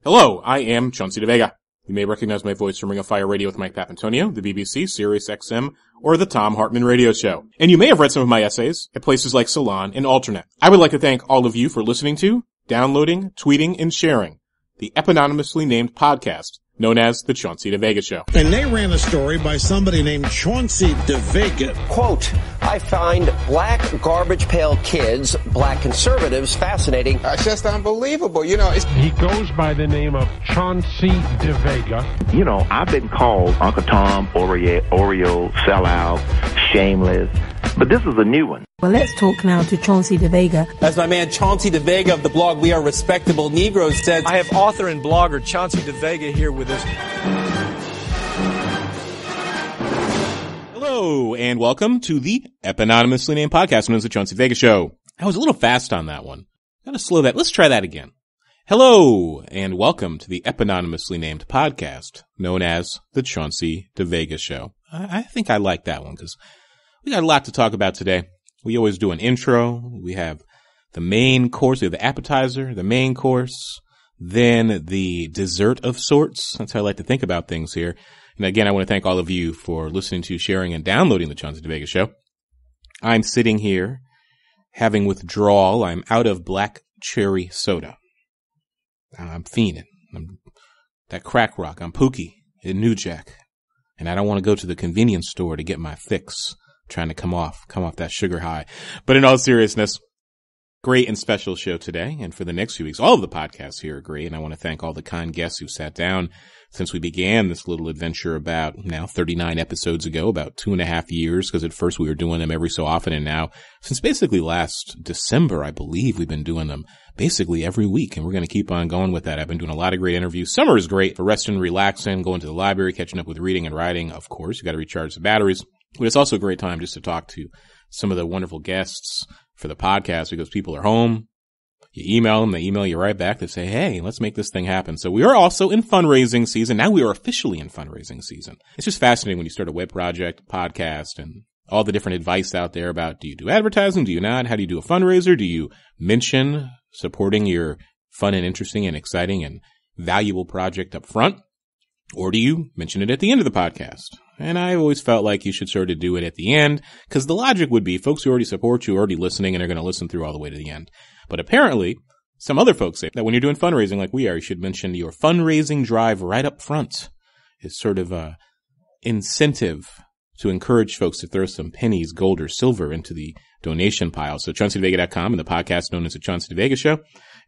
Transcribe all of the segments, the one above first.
Hello, I am Chauncey DeVega. You may recognize my voice from Ring of Fire Radio with Mike Papantonio, the BBC, Sirius XM, or the Tom Hartman Radio Show. And you may have read some of my essays at places like Salon and Alternate. I would like to thank all of you for listening to, downloading, tweeting, and sharing the eponymously named podcast known as The Chauncey DeVega Show. And they ran a story by somebody named Chauncey DeVega. Quote, I find black garbage pail kids, black conservatives, fascinating. It's just unbelievable. You know, he goes by the name of Chauncey DeVega. You know, I've been called Uncle Tom, Oreo, sellout, shameless, but this is a new one. Well, let's talk now to Chauncey DeVega. As my man Chauncey DeVega of the blog We Are Respectable Negroes said, I have author and blogger Chauncey DeVega here with us. Hello, and welcome to the eponymously named podcast known as The Chauncey DeVega Show. I was a little fast on that one. Gotta slow that. Let's try that again. Hello, and welcome to the eponymously named podcast known as The Chauncey DeVega Show. I think I like that one because we got a lot to talk about today. We always do an intro. We have the main course. We have the appetizer, the main course, then the dessert of sorts. That's how I like to think about things here. And again, I want to thank all of you for listening to, sharing, and downloading the Chauncey DeVega Show. I'm sitting here having withdrawal. I'm out of black cherry soda. I'm fiending. I'm that crack rock. I'm Pookie in New Jack. And I don't want to go to the convenience store to get my fix. Trying to come off that sugar high. But in all seriousness, great and special show today. And for the next few weeks, all of the podcasts here are great. And I want to thank all the kind guests who sat down since we began this little adventure about now 39 episodes ago, about 2.5 years, because at first we were doing them every so often. And now, since basically last December, I believe we've been doing them basically every week. And we're going to keep on going with that. I've been doing a lot of great interviews. Summer is great for resting, relaxing, going to the library, catching up with reading and writing. Of course, you got to recharge the batteries. But it's also a great time just to talk to some of the wonderful guests for the podcast because people are home. You email them, they email you right back. They say, hey, let's make this thing happen. So we are also in fundraising season. Now we are officially in fundraising season. It's just fascinating when you start a web project, podcast, and all the different advice out there about do you do advertising? Do you not? How do you do a fundraiser? Do you mention supporting your fun and interesting and exciting and valuable project up front? Or do you mention it at the end of the podcast? And I've always felt like you should sort of do it at the end, because the logic would be folks who already support you are already listening and are going to listen through all the way to the end. But apparently, some other folks say that when you're doing fundraising like we are, you should mention your fundraising drive right up front. It's sort of a incentive to encourage folks to throw some pennies, gold, or silver into the donation pile. So ChaunceyDeVega.com and the podcast known as The Chauncey DeVega Show.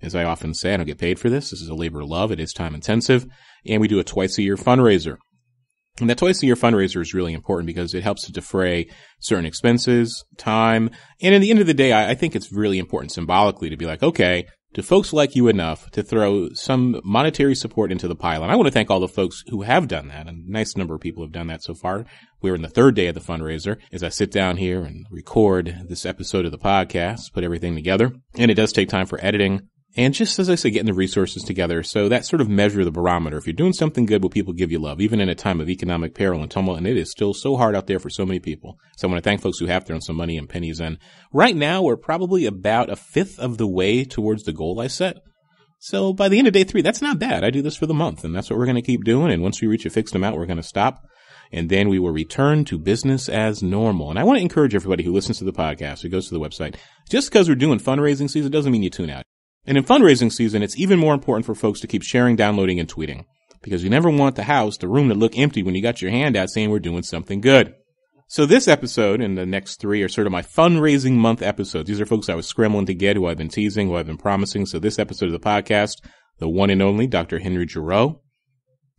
As I often say, I don't get paid for this. This is a labor of love. It is time intensive. And we do a twice-a-year fundraiser. And that twice-a-year fundraiser is really important because it helps to defray certain expenses, time. And in the end of the day, I think it's really important symbolically to be like, okay, do folks like you enough to throw some monetary support into the pile? And I want to thank all the folks who have done that. A nice number of people have done that so far. We're in the third day of the fundraiser as I sit down here and record this episode of the podcast, put everything together. And it does take time for editing. And just as I say, getting the resources together. So that sort of measure the barometer. If you're doing something good, will people give you love, even in a time of economic peril and tumult? And it is still so hard out there for so many people. So I want to thank folks who have thrown some money and pennies in. Right now, we're probably about 1/5 of the way towards the goal I set. So by the end of day 3, that's not bad. I do this for the month, and that's what we're going to keep doing. And once we reach a fixed amount, we're going to stop. And then we will return to business as normal. And I want to encourage everybody who listens to the podcast, who goes to the website, just because we're doing fundraising season doesn't mean you tune out. And in fundraising season, it's even more important for folks to keep sharing, downloading, and tweeting. Because you never want the room to look empty when you got your hand out saying we're doing something good. So this episode and the next 3 are sort of my fundraising month episodes. These are folks I was scrambling to get, who I've been teasing, who I've been promising. So this episode of the podcast, the one and only Dr. Henry Giroux.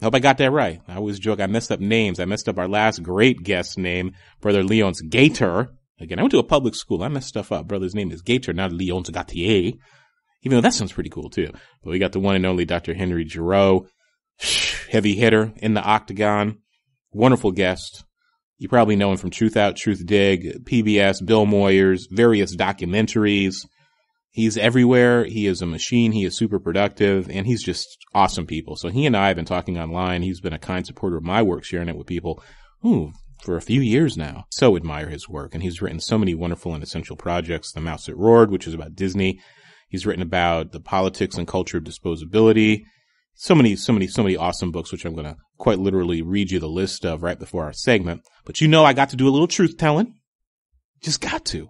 I hope I got that right. I always joke I messed up names. I messed up our last great guest name, Brother Leonce Gator. Again, I went to a public school. I messed stuff up. Brother's name is Gator, not Leonce Gautier. Even though that sounds pretty cool too. But we got the one and only Dr. Henry Giroux, heavy hitter in the octagon, wonderful guest. You probably know him from Truth Out, Truth Dig, PBS, Bill Moyers, various documentaries. He's everywhere. He is a machine. He is super productive, and he's just awesome people. So he and I have been talking online. He's been a kind supporter of my work, sharing it with people for a few years now. So admire his work, and he's written so many wonderful and essential projects. The Mouse That Roared, which is about Disney. He's written about the politics and culture of disposability. So many awesome books, which I'm going to quite literally read you the list of right before our segment. But you know, I got to do a little truth telling. Just got to.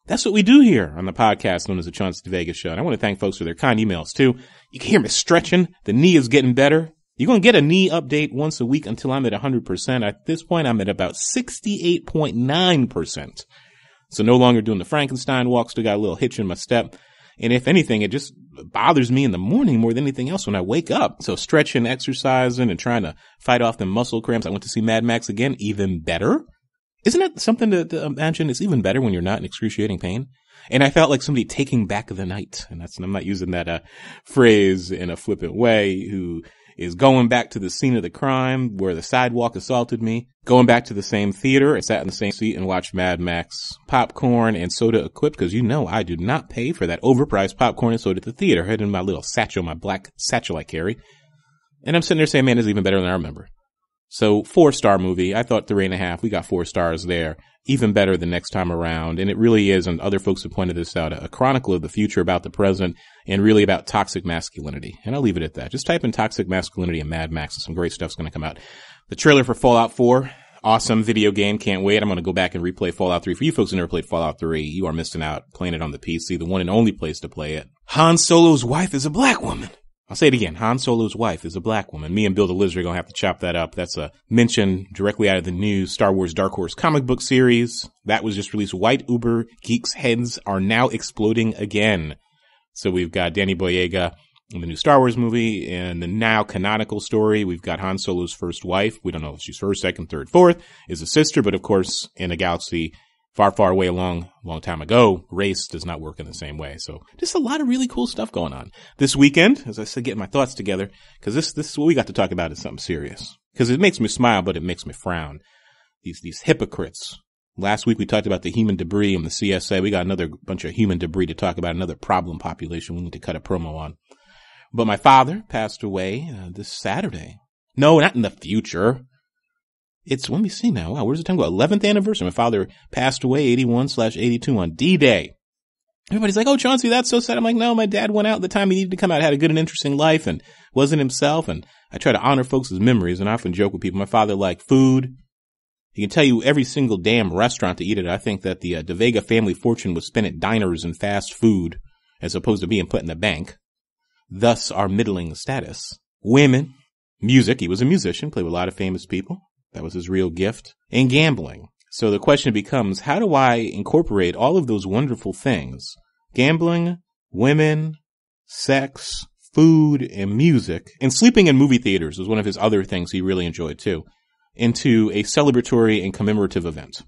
That's what we do here on the podcast known as the Chauncey DeVega Show. And I want to thank folks for their kind emails too. You can hear me stretching. The knee is getting better. You're going to get a knee update once a week until I'm at 100%. At this point, I'm at about 68.9%. So no longer doing the Frankenstein walk. Still got a little hitch in my step. And if anything, it just bothers me in the morning more than anything else when I wake up. So stretching, exercising, and trying to fight off the muscle cramps. I went to see Mad Max again. Even better. Isn't that something to imagine? It's even better when you're not in excruciating pain. And I felt like somebody taking back the night. And I'm not using that phrase in a flippant way, who is going back to the scene of the crime where the sidewalk assaulted me, going back to the same theater. I sat in the same seat and watched Mad Max, popcorn and soda equipped, because you know I do not pay for that overpriced popcorn and soda at the theater. I had in my little satchel, my black satchel I carry. And I'm sitting there saying, man, it's even better than I remember. So 4-star movie. I thought 3.5. We got 4 stars there. Even better the next time around. And it really is, and other folks have pointed this out, a chronicle of the future about the present and really about toxic masculinity. And I'll leave it at that. Just type in toxic masculinity and Mad Max and some great stuff's going to come out. The trailer for Fallout 4. Awesome video game. Can't wait. I'm going to go back and replay Fallout 3. For you folks who never played Fallout 3, you are missing out playing it on the PC, the one and only place to play it. Han Solo's wife is a black woman. I'll say it again. Han Solo's wife is a black woman. Me and Bill the Lizard are going to have to chop that up. That's a mention directly out of the new Star Wars Dark Horse comic book series. That was just released. White Uber geeks' heads are now exploding again. So we've got Danny Boyega in the new Star Wars movie, and the now canonical story, we've got Han Solo's first wife. We don't know if she's first, second, third, fourth, is a sister, but of course, in a galaxy far, far away, a long time ago, race does not work in the same way. So just a lot of really cool stuff going on this weekend, as I said, getting my thoughts together, because this is what we got to talk about, is something serious, because it makes me smile, but it makes me frown. These hypocrites. Last week we talked about the human debris in the CSA. We got another bunch of human debris to talk about, another problem population we need to cut a promo on. But my father passed away this Saturday. No, not in the future. It's, let me see now. Wow, where's the time go? 11th anniversary. My father passed away 81/82 on D-Day. Everybody's like, oh, Chauncey, that's so sad. I'm like, no, my dad went out at the time he needed to come out, had a good and interesting life and wasn't himself. And I try to honor folks' memories, and I often joke with people. My father liked food. He can tell you every single damn restaurant to eat at. I think that the DeVega family fortune was spent at diners and fast food as opposed to being put in the bank. Thus our middling status. Women, music. He was a musician, played with a lot of famous people. That was his real gift. And gambling. So the question becomes, how do I incorporate all of those wonderful things? Gambling, women, sex, food, and music. And sleeping in movie theaters was one of his other things he really enjoyed too, into a celebratory and commemorative event.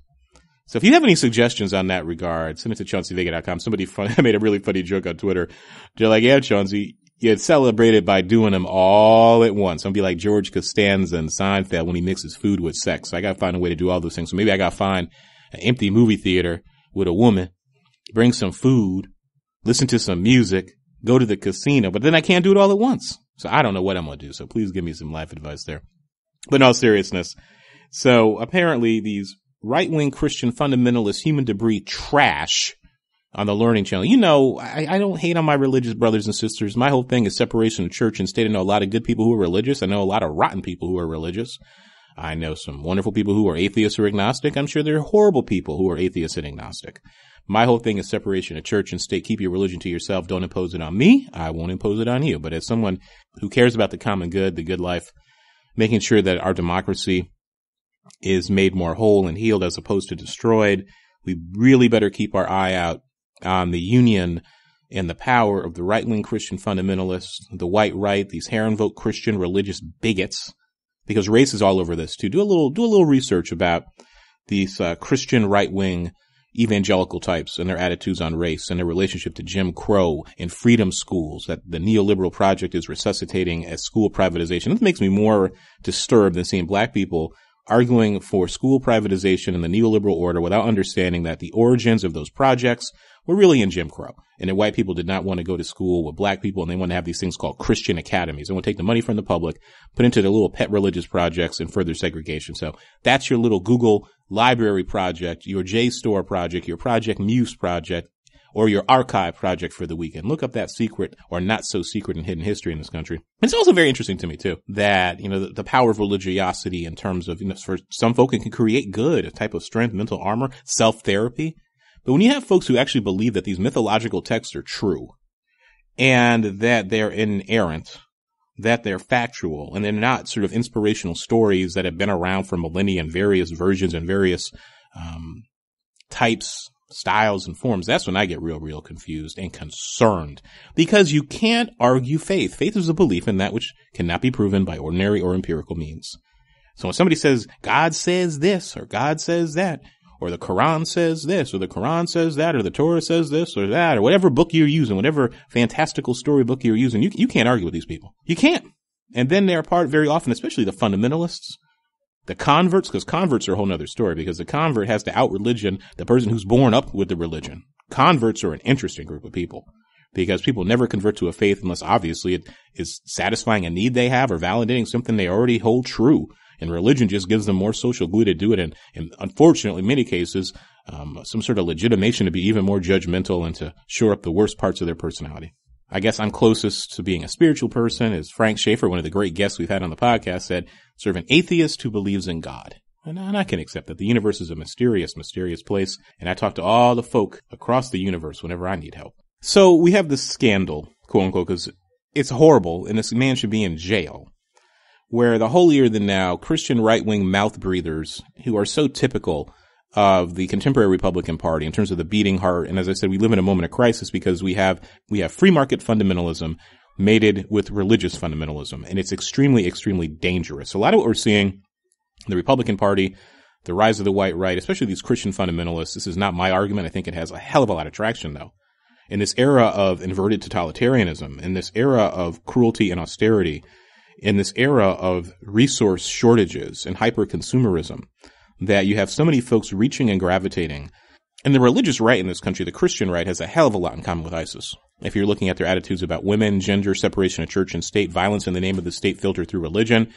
So if you have any suggestions on that regard, send it to ChaunceyDeVega.com. Somebody made a really funny joke on Twitter. They're like, yeah, Chauncey, you celebrate it by doing them all at once. I'm gonna be like George Costanza and Seinfeld when he mixes food with sex. So I gotta find a way to do all those things. So maybe I gotta find an empty movie theater with a woman, bring some food, listen to some music, go to the casino, but then I can't do it all at once. So I don't know what I'm gonna do. So please give me some life advice there. But in all seriousness, so apparently these right-wing Christian fundamentalist human debris trash on the Learning Channel. You know, I don't hate on my religious brothers and sisters. My whole thing is separation of church and state. I know a lot of good people who are religious. I know a lot of rotten people who are religious. I know some wonderful people who are atheists or agnostic. I'm sure there are horrible people who are atheists and agnostic. My whole thing is separation of church and state. Keep your religion to yourself. Don't impose it on me. I won't impose it on you. But as someone who cares about the common good, the good life, making sure that our democracy is made more whole and healed as opposed to destroyed, we really better keep our eye out on the union and the power of the right-wing Christian fundamentalists, the white right, these hair-and-vote Christian religious bigots, because race is all over this too. Do a little research about these Christian right-wing evangelical types and their attitudes on race and their relationship to Jim Crow and freedom schools that the neoliberal project is resuscitating as school privatization. This makes me more disturbed than seeing black people arguing for school privatization and the neoliberal order without understanding that the origins of those projects were really in Jim Crow, and that white people did not want to go to school with black people, and they want to have these things called Christian academies. They want to take the money from the public, put into their little pet religious projects, and further segregation. So that's your little Google library project, your JSTOR project, your Project Muse project, or your archive project for the weekend. Look up that secret or not so secret and hidden history in this country. It's also very interesting to me too that, the power of religiosity in terms of, for some folk it can create good, a type of strength, mental armor, self-therapy. But when you have folks who actually believe that these mythological texts are true and that they're inerrant, that they're factual, and they're not sort of inspirational stories that have been around for millennia in various versions and various types, styles, and forms, that's when I get real confused and concerned. Because you can't argue faith. Faith is a belief in that which cannot be proven by ordinary or empirical means. So when somebody says, God says this, or God says that, or the Quran says this, or the Quran says that, or the Torah says this or that, or whatever book you're using, whatever fantastical storybook you're using, you can't argue with these people. You can't. And then they're part very often, especially the fundamentalists, the converts, because converts are a whole nother story, because the convert has to out-religion the person who's born up with the religion. Converts are an interesting group of people, because people never convert to a faith unless obviously it is satisfying a need they have or validating something they already hold true. And religion just gives them more social glue to do it. And unfortunately, in many cases, some sort of legitimation to be even more judgmental and to shore up the worst parts of their personality. I guess I'm closest to being a spiritual person, as Frank Schaeffer, one of the great guests we've had on the podcast, said, sort of an atheist who believes in God. And I can accept that. The universe is a mysterious, mysterious place. And I talk to all the folk across the universe whenever I need help. So we have this scandal, quote unquote, because it's horrible and this man should be in jail, where the holier-than-thou Christian right-wing mouth breathers who are so typical of the contemporary Republican Party in terms of the beating heart. And as I said, we live in a moment of crisis because we have free market fundamentalism mated with religious fundamentalism. And it's extremely, extremely dangerous. A lot of what we're seeing, the Republican Party, the rise of the white right, especially these Christian fundamentalists, this is not my argument. I think it has a hell of a lot of traction, though. In this era of inverted totalitarianism, in this era of cruelty and austerity, in this era of resource shortages and hyper-consumerism, that you have so many folks reaching and gravitating. And the religious right in this country, the Christian right, has a hell of a lot in common with ISIS. If you're looking at their attitudes about women, gender, separation of church and state, violence in the name of the state filtered through religion,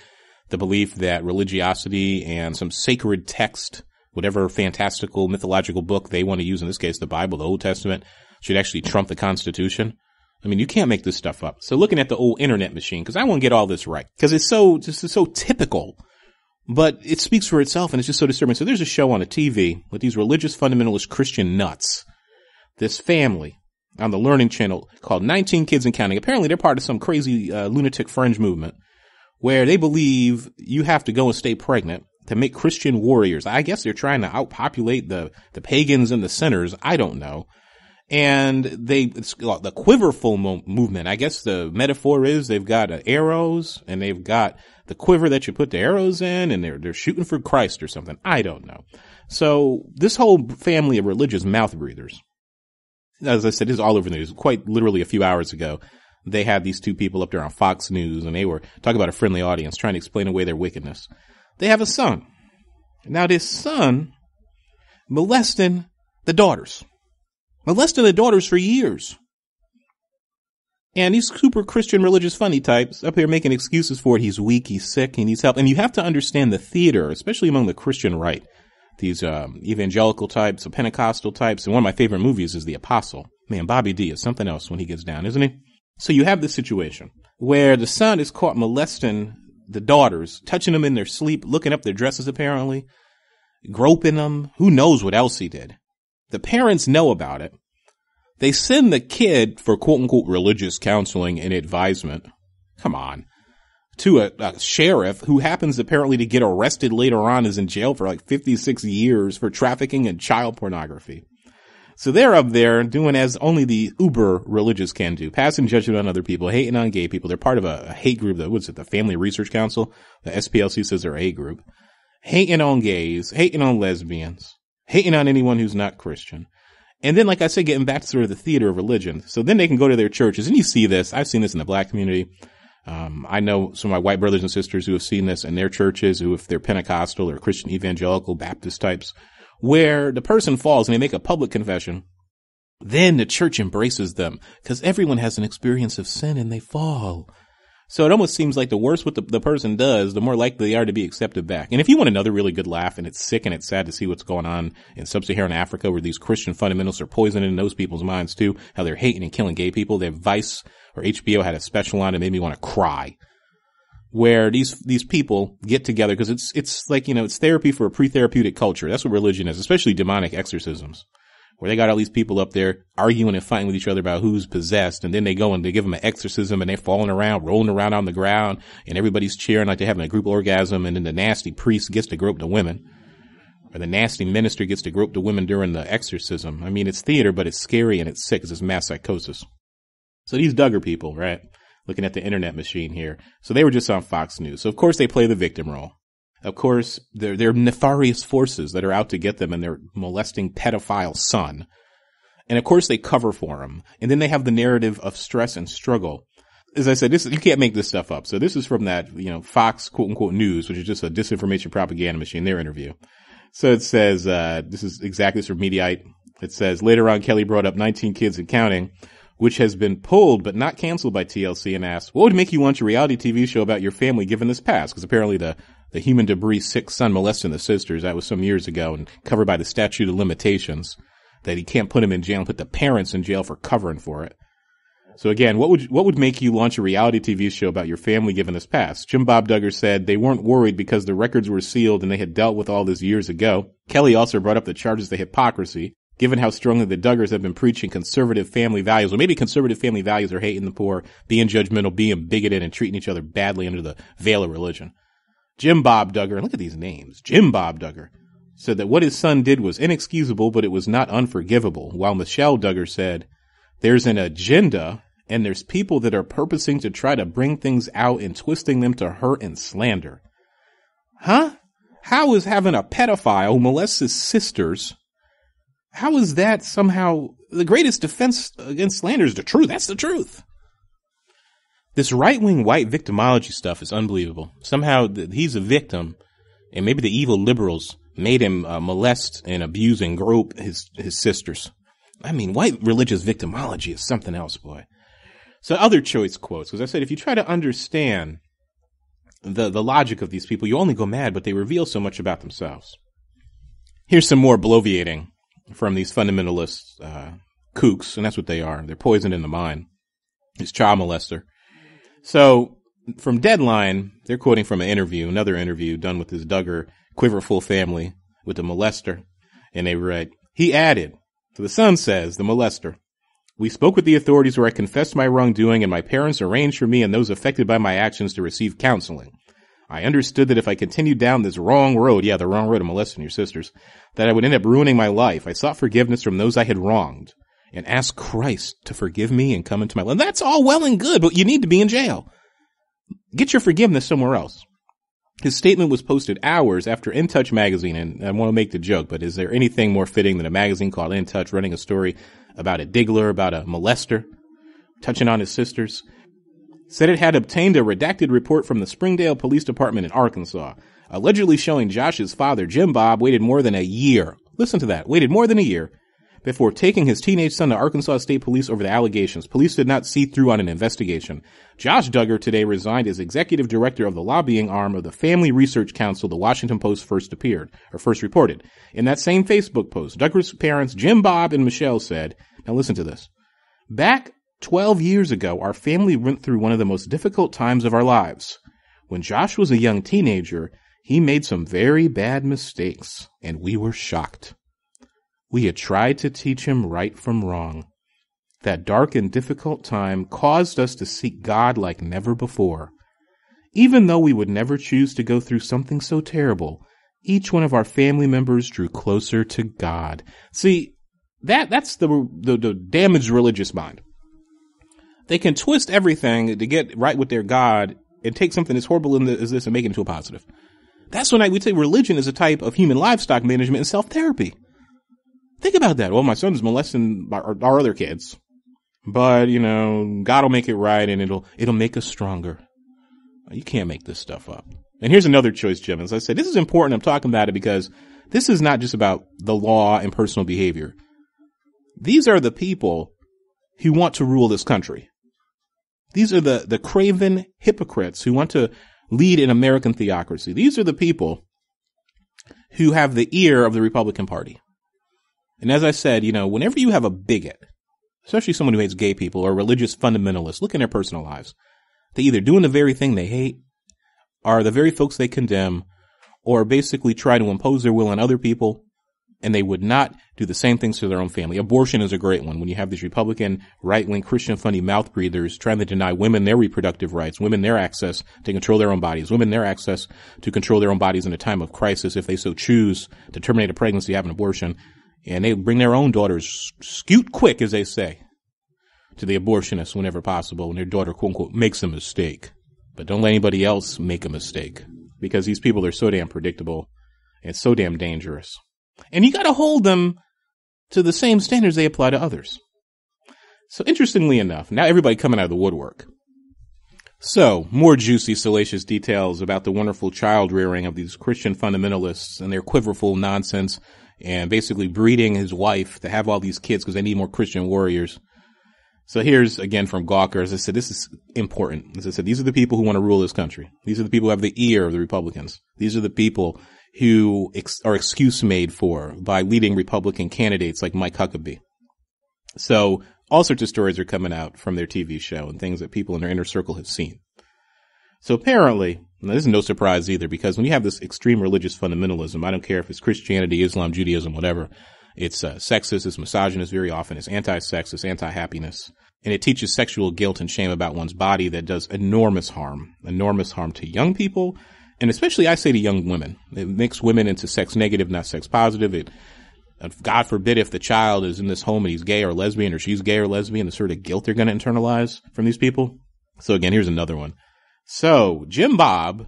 the belief that religiosity and some sacred text, whatever fantastical mythological book they want to use, in this case the Bible, the Old Testament, should actually trump the Constitution. I mean, you can't make this stuff up. So looking at the old internet machine, because I want to get all this right, because it's so typical, but it speaks for itself and it's just so disturbing. So there's a show on the TV with these religious fundamentalist Christian nuts, this family on the Learning Channel called 19 Kids and Counting. Apparently they're part of some crazy lunatic fringe movement where they believe you have to go and stay pregnant to make Christian warriors. I guess they're trying to outpopulate the pagans and the sinners. I don't know. And it's the quiverful movement. I guess the metaphor is they've got arrows and they've got the quiver that you put the arrows in, and they're shooting for Christ or something. I don't know. So this whole family of religious mouth breathers, as I said, is all over the news. Quite literally a few hours ago, they had these two people up there on Fox News, and they were talking about a friendly audience, trying to explain away their wickedness. They have a son. Now this son molesting the daughters for years. And these super Christian religious funny types up here making excuses for it. He's weak, he's sick, he needs help. And you have to understand the theater, especially among the Christian right. These evangelical types, the Pentecostal types. And one of my favorite movies is The Apostle. Man, Bobby D is something else when he gets down, isn't he? So you have this situation where the son is caught molesting the daughters, touching them in their sleep, looking up their dresses apparently, groping them. Who knows what else he did? The parents know about it. They send the kid for quote unquote religious counseling and advisement. Come on. To a sheriff who happens apparently to get arrested later on, is in jail for like 56 years for trafficking and child pornography. So they're up there doing as only the uber religious can do, passing judgment on other people, hating on gay people. They're part of a hate group that, what's it, the Family Research Council? The SPLC says they're a hate group. Hating on gays, hating on lesbians, hating on anyone who's not Christian. And then, like I said, getting back to sort of the theater of religion. So then they can go to their churches, and you see this. I've seen this in the black community. I know some of my white brothers and sisters who have seen this in their churches, who, if they're Pentecostal or Christian evangelical Baptist types, where the person falls and they make a public confession. Then the church embraces them because everyone has an experience of sin and they fall. So it almost seems like the worse what the person does, the more likely they are to be accepted back. And if you want another really good laugh, and it's sick and it's sad to see what's going on in sub-Saharan Africa where these Christian fundamentalists are poisoning those people's minds too, how they're hating and killing gay people. They have Vice or HBO had a special on it, made me want to cry, where these people get together because it's like, it's therapy for a pre-therapeutic culture. That's what religion is, especially demonic exorcisms, where they got all these people up there arguing and fighting with each other about who's possessed. And then they go and they give them an exorcism and they're falling around, rolling around on the ground, and everybody's cheering like they're having a group orgasm. And then the nasty priest gets to grope the women, or the nasty minister gets to grope the women during the exorcism. I mean, it's theater, but it's scary and it's sick because it's mass psychosis. So these Duggar people, right? Looking at the internet machine here. So they were just on Fox News. So of course they play the victim role. Of course, they're nefarious forces that are out to get them and their molesting pedophile son. And of course they cover for him. And then they have the narrative of stress and struggle. As I said, you can't make this stuff up. So this is from that, Fox quote unquote news, which is just a disinformation propaganda machine, their interview. So it says, this is exactly from Mediaite. It says, later on, Kelly brought up 19 kids and counting, which has been pulled but not canceled by TLC, and asked, what would make you launch a reality TV show about your family given this past? Because apparently the human debris sick son molesting the sisters, that was some years ago and covered by the statute of limitations, that he can't put him in jail and put the parents in jail for covering for it. So again, what would make you launch a reality TV show about your family given this past? Jim Bob Duggar said they weren't worried because the records were sealed and they had dealt with all this years ago. Kelly also brought up the charges of hypocrisy, given how strongly the Duggars have been preaching conservative family values, or maybe conservative family values are hating the poor, being judgmental, being bigoted, and treating each other badly under the veil of religion. Jim Bob Duggar, and look at these names, Jim Bob Duggar, said that what his son did was inexcusable, but it was not unforgivable, while Michelle Duggar said, there's an agenda, and there's people that are purposing to try to bring things out and twisting them to hurt and slander. Huh? How is having a pedophile who molests his sisters, how is that somehow the greatest defense against slander is the truth? That's the truth. This right-wing white victimology stuff is unbelievable. Somehow he's a victim, and maybe the evil liberals made him molest and abuse and grope his sisters. I mean, white religious victimology is something else, boy. So other choice quotes, because I said if you try to understand the logic of these people, you only go mad, but they reveal so much about themselves. Here's some more bloviating from these fundamentalist kooks, and that's what they are. They're poisoned in the mind. This child molester. So from Deadline, they're quoting from another interview done with this Duggar quiverful family with the molester. And they read, he added, so the son says, the molester, we spoke with the authorities where I confessed my wrongdoing and my parents arranged for me and those affected by my actions to receive counseling. I understood that if I continued down this wrong road, the wrong road of molesting your sisters, that I would end up ruining my life. I sought forgiveness from those I had wronged and asked Christ to forgive me and come into my life. And that's all well and good, but you need to be in jail. Get your forgiveness somewhere else. His statement was posted hours after In Touch magazine, and I want to make the joke, but is there anything more fitting than a magazine called In Touch running a story about a diggler, about a molester, touching on his sisters? Said it had obtained a redacted report from the Springdale Police Department in Arkansas, allegedly showing Josh's father, Jim Bob, waited more than a year. Listen to that. Waited more than a year before taking his teenage son to Arkansas State Police over the allegations. Police did not see through on an investigation. Josh Duggar today resigned as executive director of the lobbying arm of the Family Research Council, the Washington Post first reported. In that same Facebook post, Duggar's parents, Jim Bob and Michelle, said, now listen to this, back 12 years ago, our family went through one of the most difficult times of our lives. When Josh was a young teenager, he made some very bad mistakes, and we were shocked. We had tried to teach him right from wrong. That dark and difficult time caused us to seek God like never before. Even though we would never choose to go through something so terrible, each one of our family members drew closer to God. See, that's the damaged religious mind. They can twist everything to get right with their God and take something as horrible as this and make it into a positive. That's when we'd say religion is a type of human livestock management and self-therapy. Think about that. Well, my son is molesting our other kids, but God will make it right and it'll make us stronger. You can't make this stuff up. And here's another choice, Jim. As I said, this is important. I'm talking about it because this is not just about the law and personal behavior. These are the people who want to rule this country. These are the craven hypocrites who want to lead an American theocracy. These are the people who have the ear of the Republican Party. And as I said, whenever you have a bigot, especially someone who hates gay people or a religious fundamentalist, look in their personal lives. They're either doing the very thing they hate, are the very folks they condemn, or basically try to impose their will on other people, and they would not do the same things to their own family. Abortion is a great one. When you have these Republican, right-wing, Christian fundie mouth breathers trying to deny women their reproductive rights, women their access to control their own bodies, women their access to control their own bodies in a time of crisis if they so choose to terminate a pregnancy, have an abortion, and they bring their own daughters scoot quick, as they say, to the abortionist whenever possible when their daughter, quote unquote, makes a mistake. But don't let anybody else make a mistake, because these people are so damn predictable and so damn dangerous. And you got to hold them to the same standards they apply to others. So interestingly enough, now everybody coming out of the woodwork. So more juicy, salacious details about the wonderful child rearing of these Christian fundamentalists and their quiverful nonsense, and basically breeding his wife to have all these kids because they need more Christian warriors. So here's, again, from Gawker. As I said, this is important. As I said, these are the people who want to rule this country. These are the people who have the ear of the Republicans. These are the people who are excuse made for by leading Republican candidates like Mike Huckabee. So all sorts of stories are coming out from their TV show and things that people in their inner circle have seen. So apparently, now this is no surprise either, because when you have this extreme religious fundamentalism, I don't care if it's Christianity, Islam, Judaism, whatever, it's sexist, it's misogynist very often, it's anti-sex, it's anti-happiness, and it teaches sexual guilt and shame about one's body that does enormous harm to young people, and especially I say to young women. It makes women into sex negative, not sex positive. God forbid if the child is in this home and he's gay or lesbian, or she's gay or lesbian, the sort of guilt they're going to internalize from these people. So again, here's another one. So Jim Bob,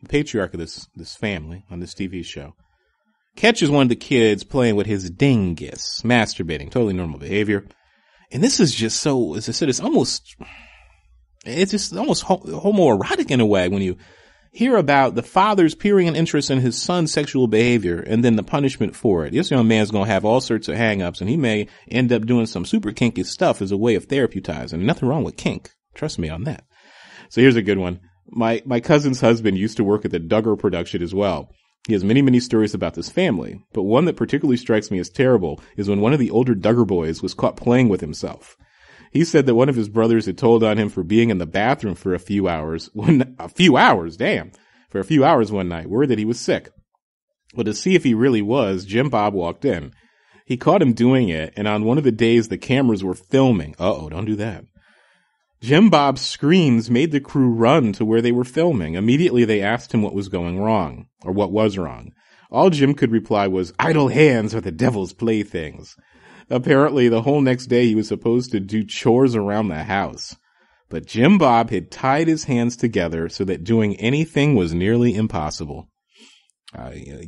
the patriarch of this family on this TV show, catches one of the kids playing with his dingus, masturbating, totally normal behavior. And this is just so, as I said, it's just almost homoerotic in a way when you hear about the father's peering an interest in his son's sexual behavior and then the punishment for it. This young man's going to have all sorts of hang-ups, and he may end up doing some super kinky stuff as a way of therapeutising. Nothing wrong with kink. Trust me on that. So here's a good one. My cousin's husband used to work at the Duggar production as well. He has many, many stories about this family, but one that particularly strikes me as terrible is when one of the older Duggar boys was caught playing with himself. He said that one of his brothers had told on him for being in the bathroom for a few hours one night, worried that he was sick. Well, to see if he really was, Jim Bob walked in. He caught him doing it, and on one of the days the cameras were filming. Uh-oh, don't do that. Jim Bob's screams made the crew run to where they were filming. Immediately they asked him what was going wrong, or what was wrong. All Jim could reply was, "Idle hands are the devil's playthings." Apparently, the whole next day he was supposed to do chores around the house. But Jim Bob had tied his hands together so that doing anything was nearly impossible.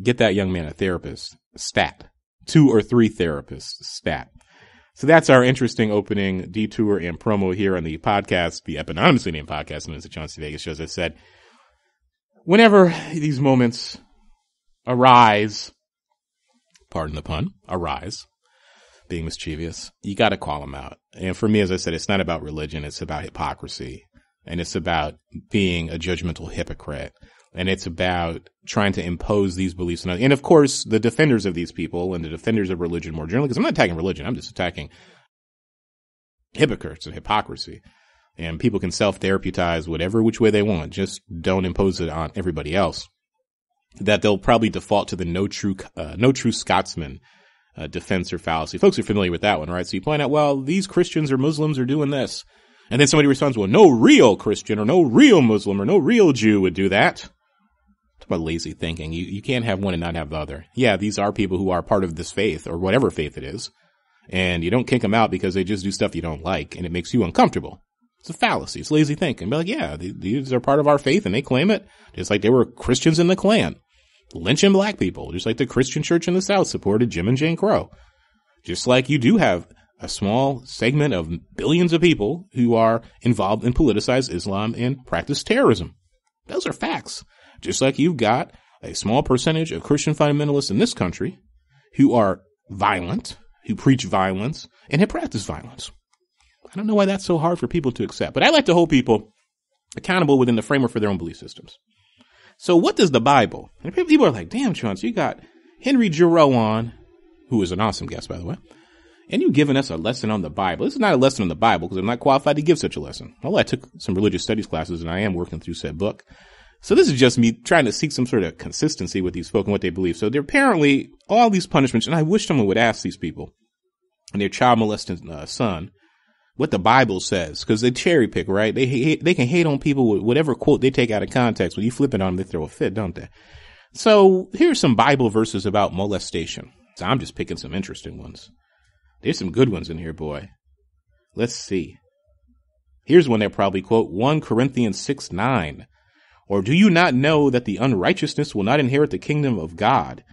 Get that young man a therapist, stat. 2 or 3 therapists, stat. So that's our interesting opening detour and promo here on the podcast, the eponymously named podcast, known as the Chauncey DeVega Show. As I said, whenever these moments arise, pardon the pun, arise, being mischievous, you got to call them out. And for me, as I said, it's not about religion. It's about hypocrisy. And it's about being a judgmental hypocrite. And it's about trying to impose these beliefs. And of course, the defenders of these people and the defenders of religion more generally, because I'm not attacking religion, I'm just attacking hypocrites and hypocrisy. And people can self-therapeutize whatever which way they want. Just don't impose it on everybody else. That they'll probably default to the no true Scotsman defense or fallacy. Folks are familiar with that one, right? So you point out, well, these Christians or Muslims are doing this. And then somebody responds, well, no real Christian or no real Muslim or no real Jew would do that. Talk about lazy thinking. You can't have one and not have the other. Yeah, these are people who are part of this faith or whatever faith it is. And you don't kick them out because they just do stuff you don't like and it makes you uncomfortable. It's a fallacy. It's lazy thinking. Be like, yeah, these are part of our faith and they claim it. Just like they were Christians in the Klan. Lynching black people. Just like the Christian church in the South supported Jim and Jane Crow. Just like you do have a small segment of billions of people who are involved in politicized Islam and practice terrorism. Those are facts. Just like you've got a small percentage of Christian fundamentalists in this country who are violent, who preach violence, and have practiced violence. I don't know why that's so hard for people to accept, but I like to hold people accountable within the framework for their own belief systems. So what does the Bible, and people are like, damn, Chauncey, you got Henry Giroux on, who is an awesome guest, by the way, and you've given us a lesson on the Bible. This is not a lesson on the Bible because I'm not qualified to give such a lesson. Although I took some religious studies classes and I am working through said book. So this is just me trying to seek some sort of consistency with these folk and what they believe. So they're apparently all these punishments, and I wish someone would ask these people and their child molesting son what the Bible says, because they cherry pick, right? They can hate on people with whatever quote they take out of context. When you flip it on them, they throw a fit, don't they? So here's some Bible verses about molestation. So I'm just picking some interesting ones. There's some good ones in here, boy. Let's see. Here's one they'll probably quote, 1 Corinthians 6:9. Or do you not know that the unrighteousness will not inherit the kingdom of God?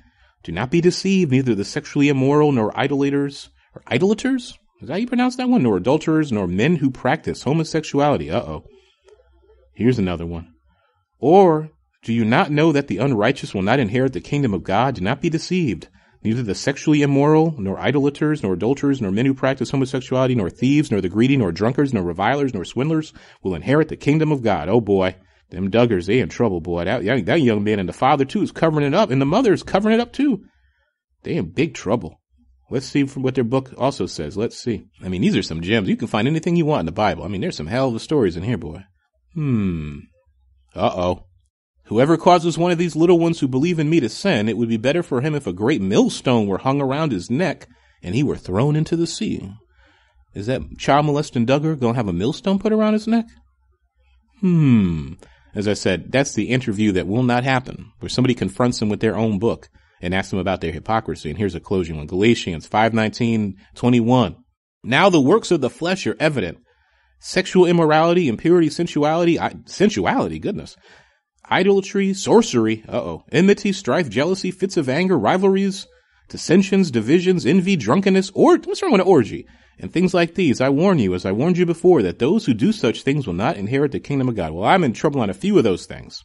Do not be deceived, neither the sexually immoral, nor idolaters, or idolaters? Is that how you pronounce that one? Nor adulterers, nor men who practice homosexuality. Here's another one. Or do you not know that the unrighteous will not inherit the kingdom of God? Do not be deceived. Neither the sexually immoral, nor idolaters, nor adulterers, nor men who practice homosexuality, nor thieves, nor the greedy, nor drunkards, nor revilers, nor swindlers will inherit the kingdom of God. Oh boy, them Duggars, they in trouble, boy. That young man and the father too is covering it up, and the mother is covering it up too. They in big trouble. Let's see from what their book also says. Let's see. I mean, these are some gems. You can find anything you want in the Bible. I mean, there's some hell of a stories in here, boy. Whoever causes one of these little ones who believe in me to sin, it would be better for him if a great millstone were hung around his neck and he were thrown into the sea. Is that child molesting Duggar going to have a millstone put around his neck? As I said, that's the interview that will not happen, where somebody confronts them with their own book and asks them about their hypocrisy. And here's a closing one. Galatians 5:19-21. Now the works of the flesh are evident. Sexual immorality, impurity, sensuality, goodness. Idolatry, sorcery, enmity, strife, jealousy, fits of anger, rivalries, dissensions, divisions, envy, drunkenness, what's wrong with an orgy? And things like these. I warn you, as I warned you before, that those who do such things will not inherit the kingdom of God. Well, I'm in trouble on a few of those things.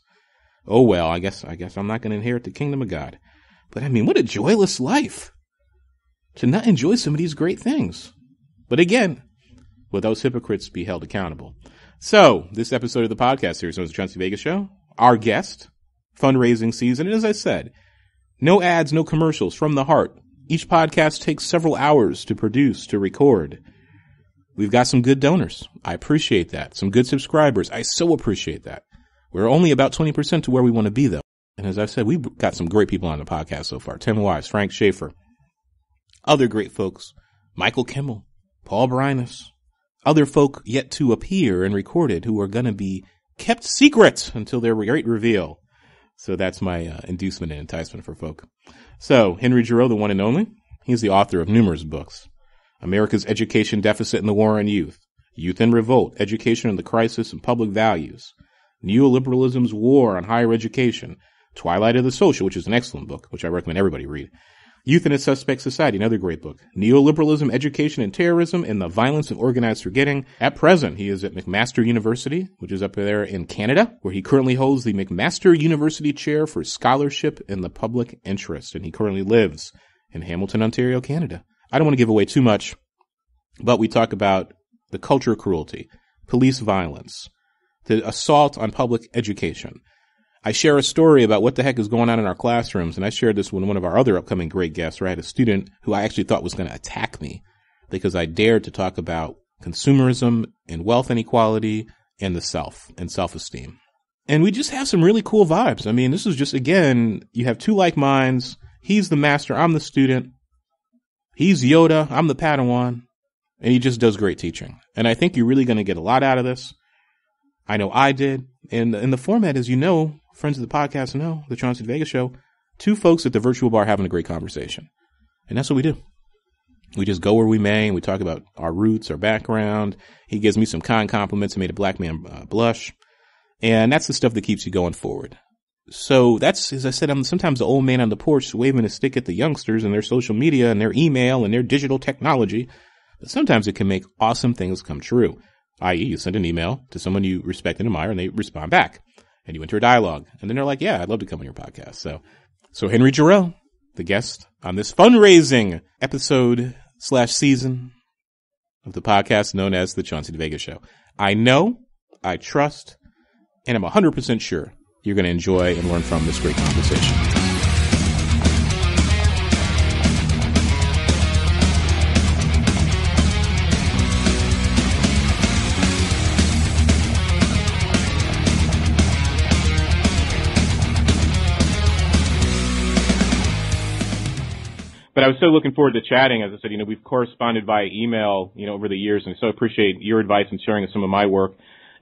Oh well, I guess I'm not going to inherit the kingdom of God. But I mean, what a joyless life to not enjoy some of these great things. But again, will those hypocrites be held accountable? So, this episode of the podcast series on the Chauncey DeVega Show, our guest, fundraising season, and as I said, no ads, no commercials, from the heart. Each podcast takes several hours to produce, to record. We've got some good donors. I appreciate that. Some good subscribers. I so appreciate that. We're only about 20% to where we want to be, though. And as I've said, we've got some great people on the podcast so far. Tim Wise, Frank Schaefer, other great folks, Michael Kimmel, Paul Brinus, other folk yet to appear and recorded who are going to be kept secret until their great reveal. So that's my inducement and enticement for folk. So Henry Giroux, the one and only, he's the author of numerous books. America's Education Deficit and the War on Youth, Youth in Revolt, Education and the Crisis and Public Values, Neoliberalism's War on Higher Education, Twilight of the Social, which is an excellent book, which I recommend everybody read. Youth in a Suspect Society, another great book. Neoliberalism, Education, and Terrorism, and the Violence of Organized Forgetting. At present, he is at McMaster University, which is up there in Canada, where he currently holds the McMaster University Chair for Scholarship in the Public Interest, and he currently lives in Hamilton, Ontario, Canada. I don't want to give away too much, but we talk about the culture of cruelty, police violence, the assault on public education. I share a story about what the heck is going on in our classrooms, and I shared this with one of our other upcoming great guests, where I had a student who I actually thought was going to attack me because I dared to talk about consumerism and wealth inequality and the self and self-esteem. And we just have some really cool vibes. I mean, this is just, again, you have two like minds. He's the master, I'm the student. He's Yoda, I'm the Padawan, and he just does great teaching. And I think you're really going to get a lot out of this. I know I did. And the format, as you know, friends of the podcast know, the Chauncey DeVega Show, two folks at the virtual bar having a great conversation. And that's what we do. We just go where we may, and we talk about our roots, our background. He gives me some kind compliments and made a black man blush. And that's the stuff that keeps you going forward. So that's, as I said, I'm sometimes the old man on the porch waving a stick at the youngsters and their social media and their email and their digital technology. But sometimes it can make awesome things come true. I.e., you send an email to someone you respect and admire, and they respond back. And you enter a dialogue. And then they're like, yeah, I'd love to come on your podcast. So Henry Giroux, the guest on this fundraising episode /season. of the podcast known as the Chauncey DeVega Show. I know, I trust, and I'm 100% sure you're going to enjoy and learn from this great conversation. But I was so looking forward to chatting. As I said, we've corresponded via email, over the years, and I so appreciate your advice and sharing some of my work.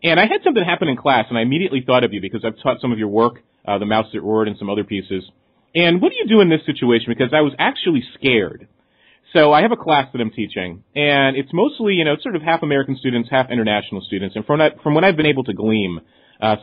And I had something happen in class, and I immediately thought of you because I've taught some of your work, the Master Yoda and some other pieces. And what do you do in this situation? Because I was actually scared. So I have a class that I'm teaching, and it's mostly, it's sort of half American students, half international students. And from what I've been able to glean,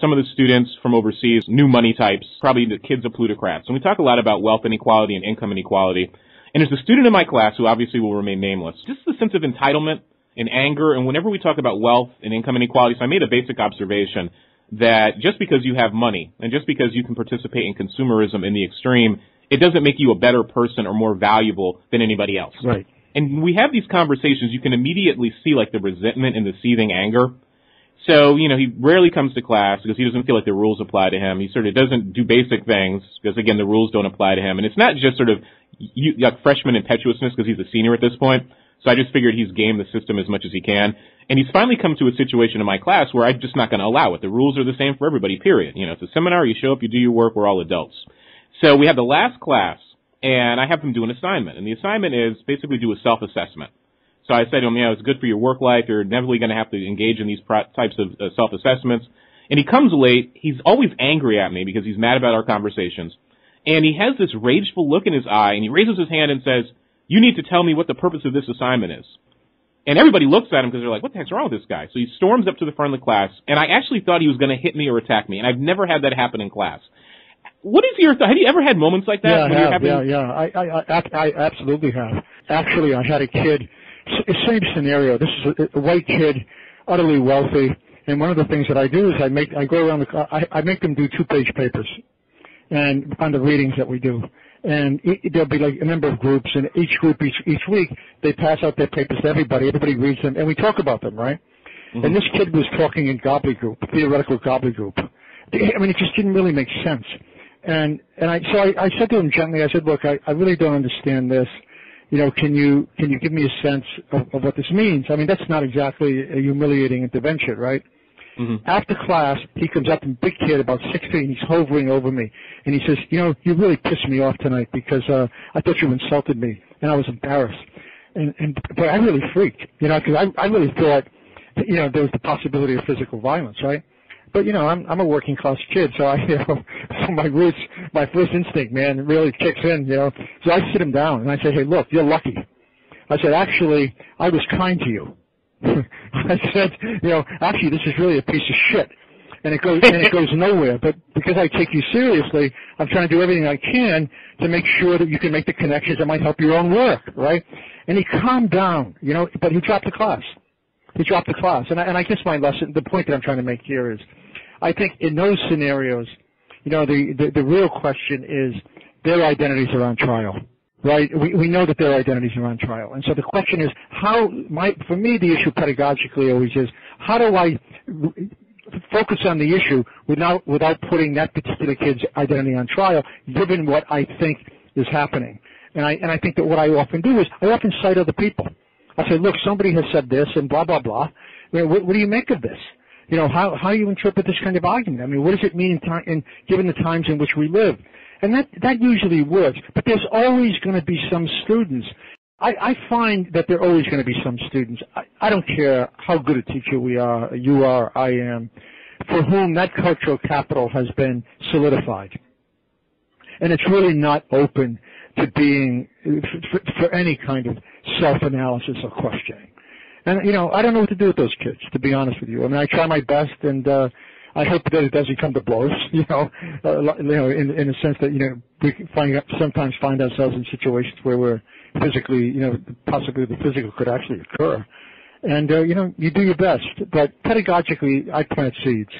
some of the students from overseas, new money types, probably the kids of plutocrats. And we talk a lot about wealth inequality and income inequality. And there's a student in my class who obviously will remain nameless. Just the sense of entitlement and anger. And whenever we talk about wealth and income inequality, so I made a basic observation that just because you have money and just because you can participate in consumerism in the extreme, it doesn't make you a better person or more valuable than anybody else. Right. And we have these conversations, you can immediately see like the resentment and the seething anger. So, he rarely comes to class because he doesn't feel like the rules apply to him. He sort of doesn't do basic things because, again, the rules don't apply to him. And it's not just sort of like freshman impetuousness because he's a senior at this point. So I just figured he's gamed the system as much as he can. And he's finally come to a situation in my class where I'm just not going to allow it. The rules are the same for everybody, period. It's a seminar. You show up, you do your work. We're all adults. So we have the last class, and I have him do an assignment. And the assignment is basically do a self-assessment. So I said to him, it's good for your work life. You're inevitably going to have to engage in these types of self-assessments. And he comes late. He's always angry at me because he's mad about our conversations. And he has this rageful look in his eye, and he raises his hand and says, "You need to tell me what the purpose of this assignment is." And everybody looks at him because they're like, what the heck's wrong with this guy? So he storms up to the front of the class, and I actually thought he was going to hit me or attack me, and I've never had that happen in class. What is your thought? Have you ever had moments like that? I absolutely have. Actually, I had a kid, same scenario. This is a white kid, utterly wealthy, and one of the things that I do is I make them do 2-page papers, and on the readings that we do. And there'll be like a number of groups, and each group, each week, they pass out their papers to everybody. Everybody reads them, and we talk about them, right? Mm-hmm. And this kid was talking in gobbledygook, theoretical gobbledygook. It just didn't really make sense. And I said to him gently, I said, look, I really don't understand this. Can you give me a sense of what this means? That's not exactly a humiliating intervention, right? Mm-hmm. After class, he comes up, and big kid, about 6 feet, and he's hovering over me. And he says, you really pissed me off tonight because I thought you insulted me, and I was embarrassed. But I really freaked, because I really thought, there was the possibility of physical violence, right? But, I'm a working class kid, so so my roots, my first instinct, man, really kicks in, So I sit him down, and I say, hey, look, you're lucky. I said, actually, I was kind to you. I said, actually, this is really a piece of shit, and it goes nowhere. But because I take you seriously, I'm trying to do everything I can to make sure that you can make the connections that might help your own work, right? And he calmed down, but he dropped the class. And I guess my lesson, the point that I'm trying to make here is, I think in those scenarios, the real question is their identities are on trial. Right? We know that their identities are on trial. And so the question is, for me, the issue pedagogically always is, how do I focus on the issue without putting that particular kid's identity on trial, given what I think is happening? And I think that what I often do is, I often cite other people. I say, look, somebody has said this and blah, blah, blah. What do you make of this? How do you interpret this kind of argument? What does it mean given the times in which we live? And that usually works, but there's always going to be some students. I find that there are always going to be some students. I don't care how good a teacher you are, I am, for whom that cultural capital has been solidified. And it's really not open to being, for any kind of self-analysis or questioning. And, I don't know what to do with those kids, to be honest with you. I try my best, and I hope that it doesn't come to blows, in the sense that, we can sometimes find ourselves in situations where we're physically, possibly the physical could actually occur. And, you do your best. But pedagogically, I plant seeds.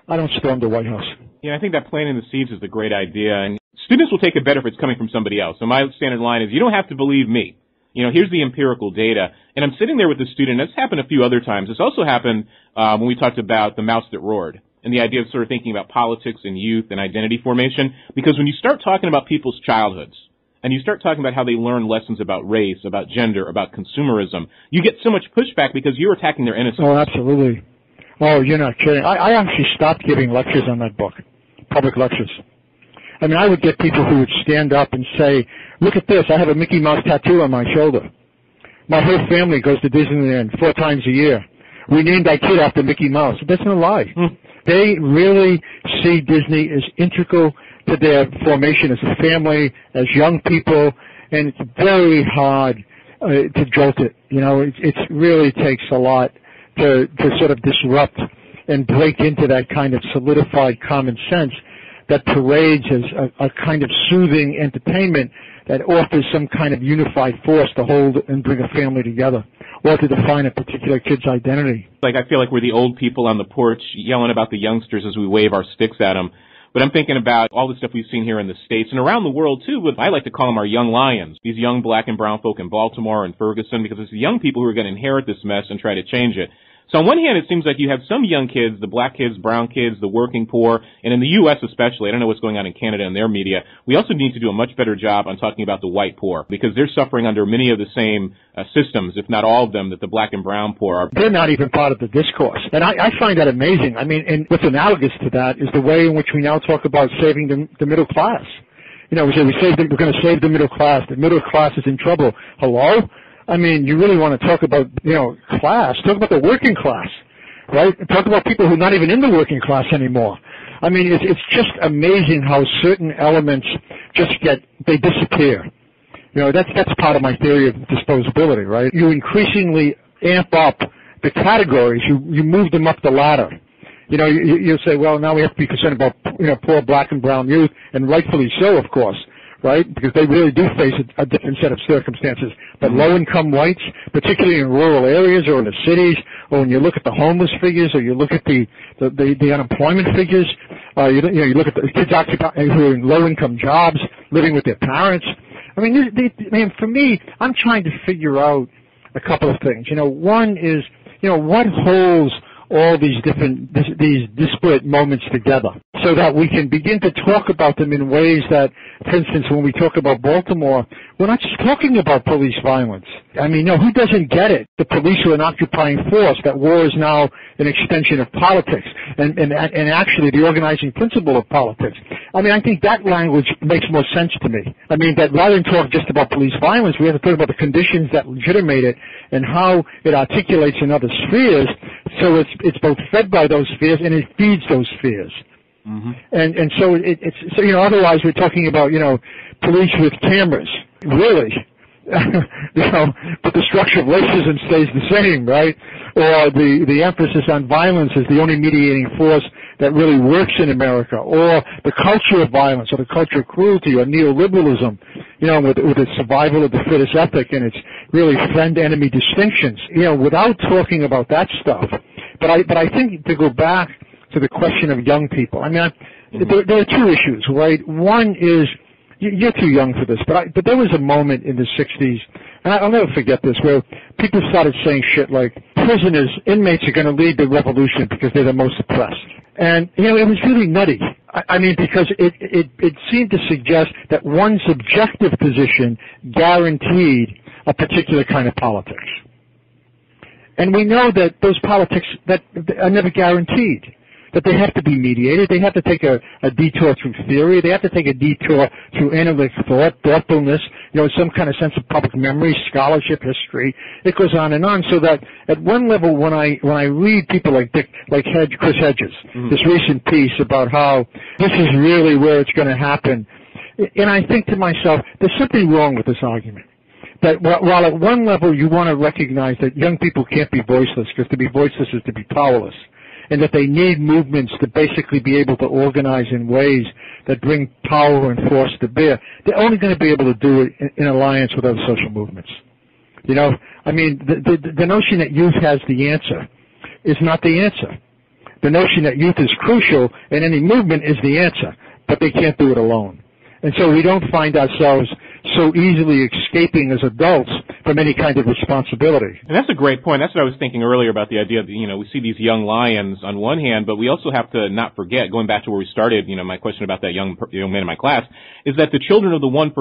I don't storm the White House. Yeah, I think that planting the seeds is a great idea. And students will take it better if it's coming from somebody else. So my standard line is, you don't have to believe me. here's the empirical data. And I'm sitting there with the student. That's happened a few other times. This also happened when we talked about the mouse that roared and the idea of sort of thinking about politics and youth and identity formation. Because when you start talking about people's childhoods and you start talking about how they learn lessons about race, about gender, about consumerism, you get so much pushback because you're attacking their innocence. Oh, absolutely. Oh, you're not kidding. I actually stopped giving lectures on that book, public lectures. I mean, I would get people who would stand up and say, look at this, I have a Mickey Mouse tattoo on my shoulder. My whole family goes to Disneyland 4 times a year. We named our kid after Mickey Mouse. That's no lie. They really see Disney as integral to their formation as a family, as young people, and it's very hard to jolt it. It really takes a lot to sort of disrupt and break into that kind of solidified common sense that parades as a kind of soothing entertainment that offers some kind of unified force to hold and bring a family together or to define a particular kid's identity. Like, I feel like we're the old people on the porch yelling about the youngsters as we wave our sticks at them. But I'm thinking about all the stuff we've seen here in the States and around the world, too, with, I like to call them our young lions, these young black and brown folk in Baltimore and Ferguson, because it's the young people who are going to inherit this mess and try to change it. So on one hand, it seems like you have some young kids, the black kids, brown kids, the working poor, and in the U.S. especially, I don't know what's going on in Canada and their media, we also need to do a much better job on talking about the white poor, because they're suffering under many of the same systems, if not all of them, that the black and brown poor are. They're not even part of the discourse. And I find that amazing. I mean, and what's analogous to that is the way in which we now talk about saving the middle class. We say we're going to save the middle class. The middle class is in trouble. Hello? I mean, you really want to talk about, class. Talk about the working class, right? Talk about people who are not even in the working class anymore. I mean, it's just amazing how certain elements they disappear. That's part of my theory of disposability, right? You increasingly amp up the categories. You move them up the ladder. You'll say, well, now we have to be concerned about, poor black and brown youth, and rightfully so, of course. Right? Because they really do face a different set of circumstances. But low-income whites, particularly in rural areas or in the cities, or when you look at the homeless figures, or you look at the unemployment figures, you look at the kids who are in low-income jobs, living with their parents. I mean, for me, I'm trying to figure out a couple of things. One is, what holds all these disparate moments together so that we can begin to talk about them in ways that, for instance, when we talk about Baltimore, we're not just talking about police violence. I mean, who doesn't get it? The police are an occupying force, that war is now an extension of politics and actually the organizing principle of politics. I mean, I think that language makes more sense to me. I mean, that rather than talk just about police violence, we have to talk about the conditions that legitimate it and how it articulates in other spheres, so it's both fed by those spheres and it feeds those spheres. Mm-hmm. And so otherwise we're talking about, police with cameras. Really? But the structure of racism stays the same, right? Or the emphasis on violence is the only mediating force that really works in America, or the culture of violence, or the culture of cruelty, or neoliberalism, with the survival of the fittest ethic and its really friend-enemy distinctions, without talking about that stuff. But I think to go back to the question of young people, I mean, there are two issues, right? One is, you're too young for this, but there was a moment in the 60s, and I'll never forget this, where people started saying shit like, inmates are going to lead the revolution because they're the most oppressed. And, it was really nutty. I mean, because it seemed to suggest that one subjective position guaranteed a particular kind of politics. And we know that those politics that are never guaranteed, that they have to be mediated, they have to take a detour through theory, they have to take a detour through analytic thought, thoughtfulness, some kind of sense of public memory, scholarship, history. It goes on, so that at one level, when I read people like Chris Hedges, this recent piece about how this is really where it's going to happen, and I think to myself, there's something wrong with this argument. That while at one level you want to recognize that young people can't be voiceless, because to be voiceless is to be powerless, and that they need movements to basically be able to organize in ways that bring power and force to bear, they're only going to be able to do it in alliance with other social movements. I mean, the notion that youth has the answer is not the answer. The notion that youth is crucial in any movement is the answer, but they can't do it alone. And so we don't find ourselves so easily escaping as adults from any kind of responsibility. And that's a great point. That's what I was thinking earlier about the idea that, we see these young lions on one hand, but we also have to not forget, going back to where we started, my question about that young man in my class, is that the children of the 1%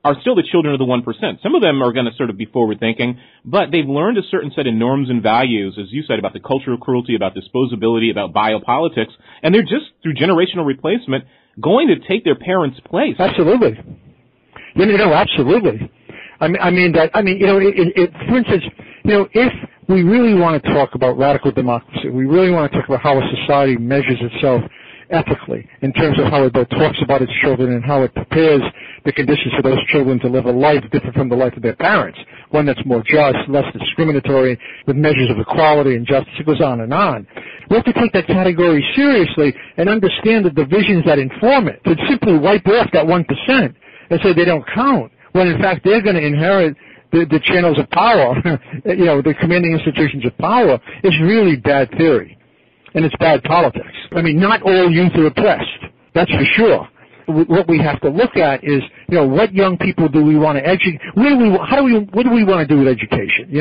are still the children of the 1%. Some of them are going to sort of be forward-thinking, but they've learned a certain set of norms and values, as you said, about the culture of cruelty, about disposability, about biopolitics, and they're just, through generational replacement, going to take their parents' place. Absolutely. Absolutely. For instance, if we really want to talk about radical democracy, we really want to talk about how a society measures itself ethically in terms of how it both talks about its children and how it prepares the conditions for those children to live a life different from the life of their parents, one that's more just, less discriminatory, with measures of equality and justice. It goes on and on. We have to take that category seriously and understand the divisions that inform it. To simply wipe off that 1% and say they don't count, when in fact they're going to inherit the channels of power, the commanding institutions of power, is really bad theory. And it's bad politics. Not all youth are oppressed. That's for sure. What we have to look at is, what young people do we want to educate? What do we want to do with education?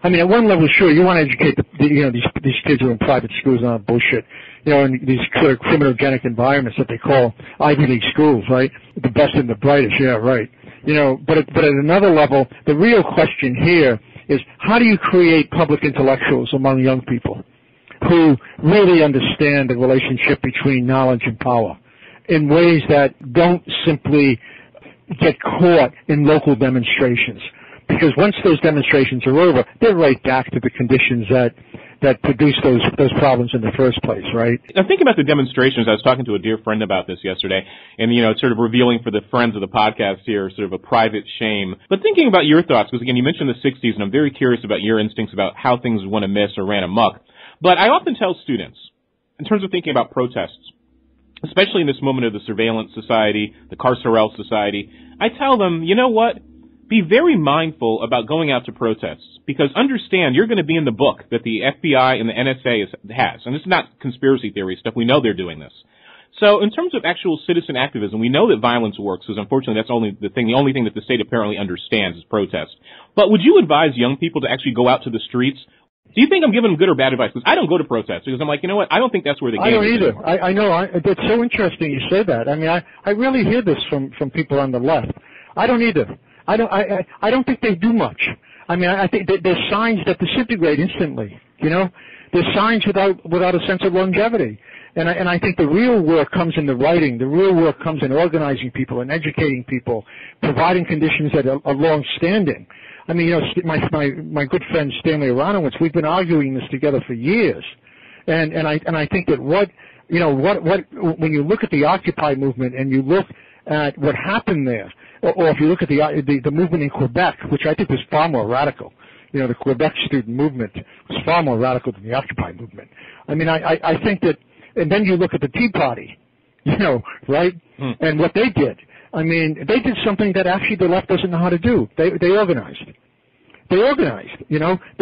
At one level, sure, you want to educate these kids who are in private schools and all that bullshit, in these sort of criminogenic environments that they call Ivy League schools, right? The best and the brightest, yeah, right. But at another level, the real question here is, how do you create public intellectuals among young people who really understand the relationship between knowledge and power in ways that don't simply get caught in local demonstrations? Because once those demonstrations are over, they're right back to the conditions that produce those problems in the first place, right? I'm thinking about the demonstrations. I was talking to a dear friend about this yesterday, and, it's sort of revealing for the friends of the podcast here sort of a private shame. But thinking about your thoughts, because, again, you mentioned the 60s, and I'm very curious about your instincts about how things went amiss or ran amok. But I often tell students, in terms of thinking about protests, especially in this moment of the surveillance society, the carceral society, I tell them, you know what? Be very mindful about going out to protests, because understand you're going to be in the book that the FBI and the NSA has. And this is not conspiracy theory stuff. We know they're doing this. So in terms of actual citizen activism, we know that violence works, because unfortunately that's the only thing that the state apparently understands is protest. But would you advise young people to actually go out to the streets? Do you think I'm giving them good or bad advice? Because I don't go to protests, because I'm like, you know what? I don't think that's where the game is. I don't either. I know. It's so interesting you say that. I really hear this from people on the left. I don't either. I don't think they do much. I think there's signs that disintegrate instantly. There's signs without a sense of longevity. And I think the real work comes in the writing. The real work comes in organizing people and educating people, providing conditions that are long-standing. My good friend Stanley Aronowitz, we've been arguing this together for years. And I think that when you look at the Occupy movement and you look at what happened there, or if you look at the movement in Quebec, which I think was far more radical, the Quebec student movement was far more radical than the Occupy movement. I think that, and then you look at the Tea Party, right? And what they did. They did something that actually the left doesn't know how to do. They organized. They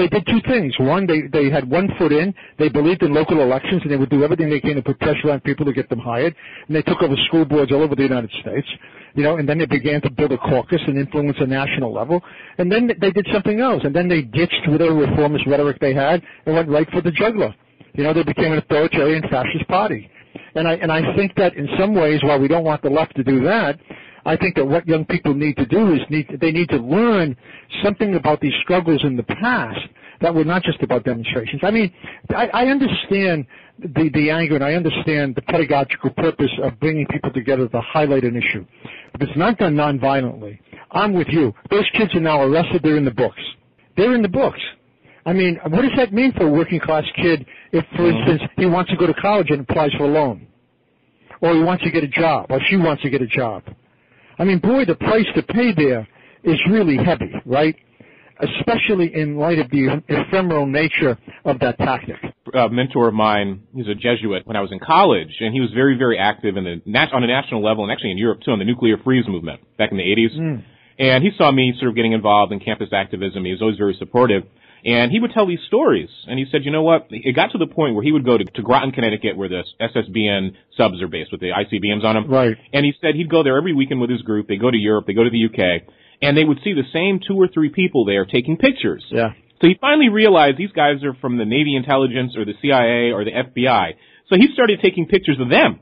did two things. One, they had one foot in. They believed in local elections, and they would do everything they can to put pressure on people to get them hired. And they took over school boards all over the United States, and then they began to build a caucus and influence a national level. And then they did something else. And then they ditched whatever reformist rhetoric they had and went right for the jugular. They became an authoritarian fascist party. And I think that in some ways, while we don't want the left to do that, I think that what young people need to do is they need to learn something about these struggles in the past that were not just about demonstrations. I understand the anger, and I understand the pedagogical purpose of bringing people together to highlight an issue. But it's not done nonviolently. I'm with you. Those kids are now arrested. They're in the books. They're in the books. What does that mean for a working class kid if, for instance, he wants to go to college and applies for a loan? Or he wants to get a job, or she wants to get a job? Boy, the price to pay there is really heavy, right? Especially in light of the ephemeral nature of that tactic. A mentor of mine, he's a Jesuit when I was in college, and he was very, very active on a national level, and actually in Europe too, on the nuclear freeze movement back in the 80s. And he saw me sort of getting involved in campus activism. He was always very supportive. And he would tell these stories. And he said, you know what? It got to the point where he would go to Groton, Connecticut, where the SSBN subs are based with the ICBMs on them. Right. And he said he'd go there every weekend with his group. They go to Europe. They go to the UK. and they would see the same 2 or 3 people there taking pictures. Yeah. So he finally realized these guys are from the Navy intelligence or the CIA or the FBI. So he started taking pictures of them.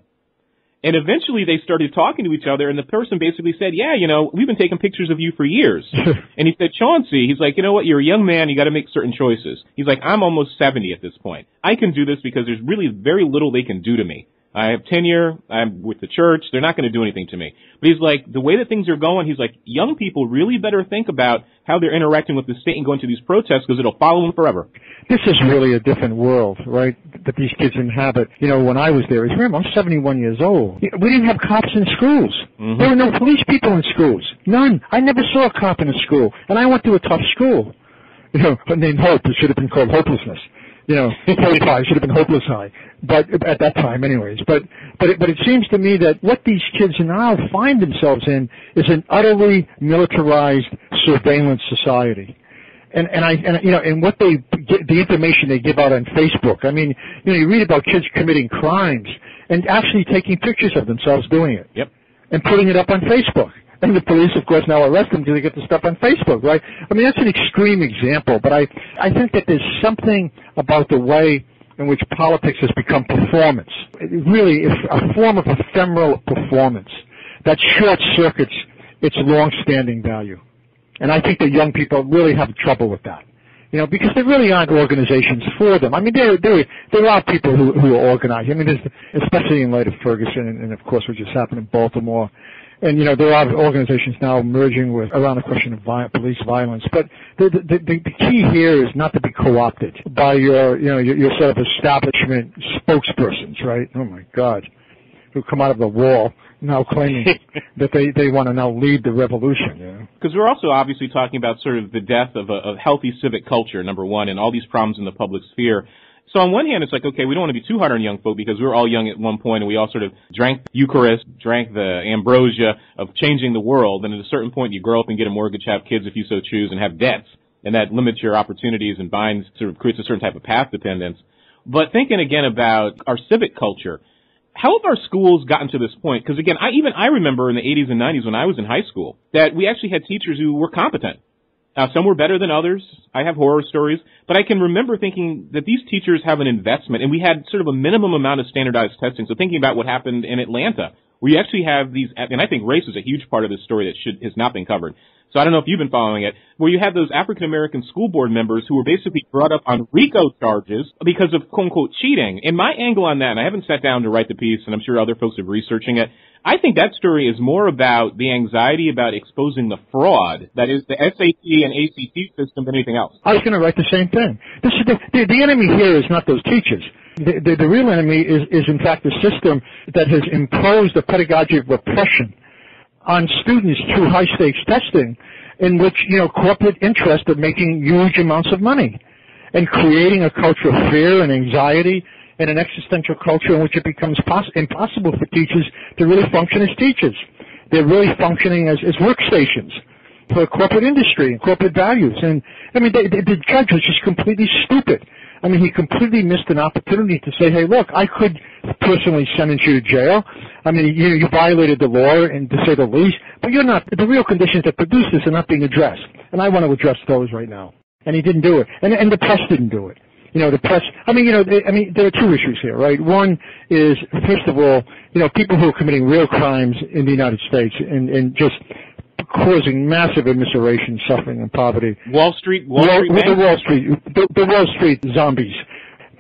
And eventually they started talking to each other, and the person basically said, yeah, we've been taking pictures of you for years. And he said, Chauncey, he's like, you know what, you're a young man, you got to make certain choices. He's like, I'm almost 70 at this point. I can do this because there's really very little they can do to me. I have tenure, I'm with the church, they're not going to do anything to me. But he's like, the way that things are going, he's like, young people really better think about how they're interacting with the state and going to these protests because it'll follow them forever. This is really a different world, right, that these kids inhabit. When I was there, remember, I'm 71 years old. We didn't have cops in schools. Mm-hmm. There were no police people in schools. None. I never saw a cop in a school. And I went to a tough school. Named Hope. It should have been called Hopelessness. Hope High should have been Hopeless High, but at that time, anyways. But it seems to me that what these kids now find themselves in is an utterly militarized surveillance society, and what they get, the information they give out on Facebook. I mean, you read about kids committing crimes and actually taking pictures of themselves doing it, yep, and putting it up on Facebook. And the police, of course, now arrest them because they get the stuff on Facebook, right? I mean, that's an extreme example, but I think that there's something about the way in which politics has become performance. It really is a form of ephemeral performance that short-circuits its long-standing value. And I think that young people really have trouble with that, because there really aren't organizations for them. I mean, there are people who are organized. I mean, especially in light of Ferguson and of course, what just happened in Baltimore. And, there are organizations now emerging around the question of police violence. But the key here is not to be co-opted by your sort of establishment spokespersons, right? Oh, my God. Who come out of the wall now claiming that they want to now lead the revolution, Because we're also obviously talking about sort of the death of a healthy civic culture, number one, and all these problems in the public sphere. So on one hand, it's like, okay, we don't want to be too hard on young folk because we were all young at one point and we all sort of drank Eucharist, drank the ambrosia of changing the world. And at a certain point, you grow up and get a mortgage, have kids if you so choose, and have debts. And that limits your opportunities and sort of creates a certain type of path dependence. But thinking again about our civic culture, how have our schools gotten to this point? Because again, I remember in the 80s and 90s when I was in high school that we actually had teachers who were competent. Some were better than others. I have horror stories. But I can remember thinking that these teachers have an investment, and we had sort of a minimum amount of standardized testing. So thinking about what happened in Atlanta, where you actually have these, and I think race is a huge part of this story that has not been covered. So I don't know if you've been following it, where you have those African-American school board members who were basically brought up on RICO charges because of quote-unquote cheating. And my angle on that, and I haven't sat down to write the piece, and I'm sure other folks are researching it, I think that story is more about the anxiety about exposing the fraud that is the SAT and ACT system than anything else. I was going to write the same thing. This is the enemy here is not those teachers. The real enemy is in fact the system that has imposed a pedagogy of repression on students through high-stakes testing in which, corporate interests are making huge amounts of money and creating a culture of fear and anxiety and an existential culture in which it becomes impossible for teachers to really function as teachers. They're really functioning as workstations for corporate industry and corporate values. And, I mean, the judge was just completely stupid. I mean, he completely missed an opportunity to say, hey, look, I could personally sentence you to jail. I mean, you violated the law, and to say the least, but you're not, the real conditions that produce this are not being addressed. And I want to address those right now. And he didn't do it. And the press didn't do it. The press, there are two issues here, right? One is, first of all, people who are committing real crimes in the United States and just causing massive immiseration, suffering, and poverty. Wall Street the Wall Street zombies.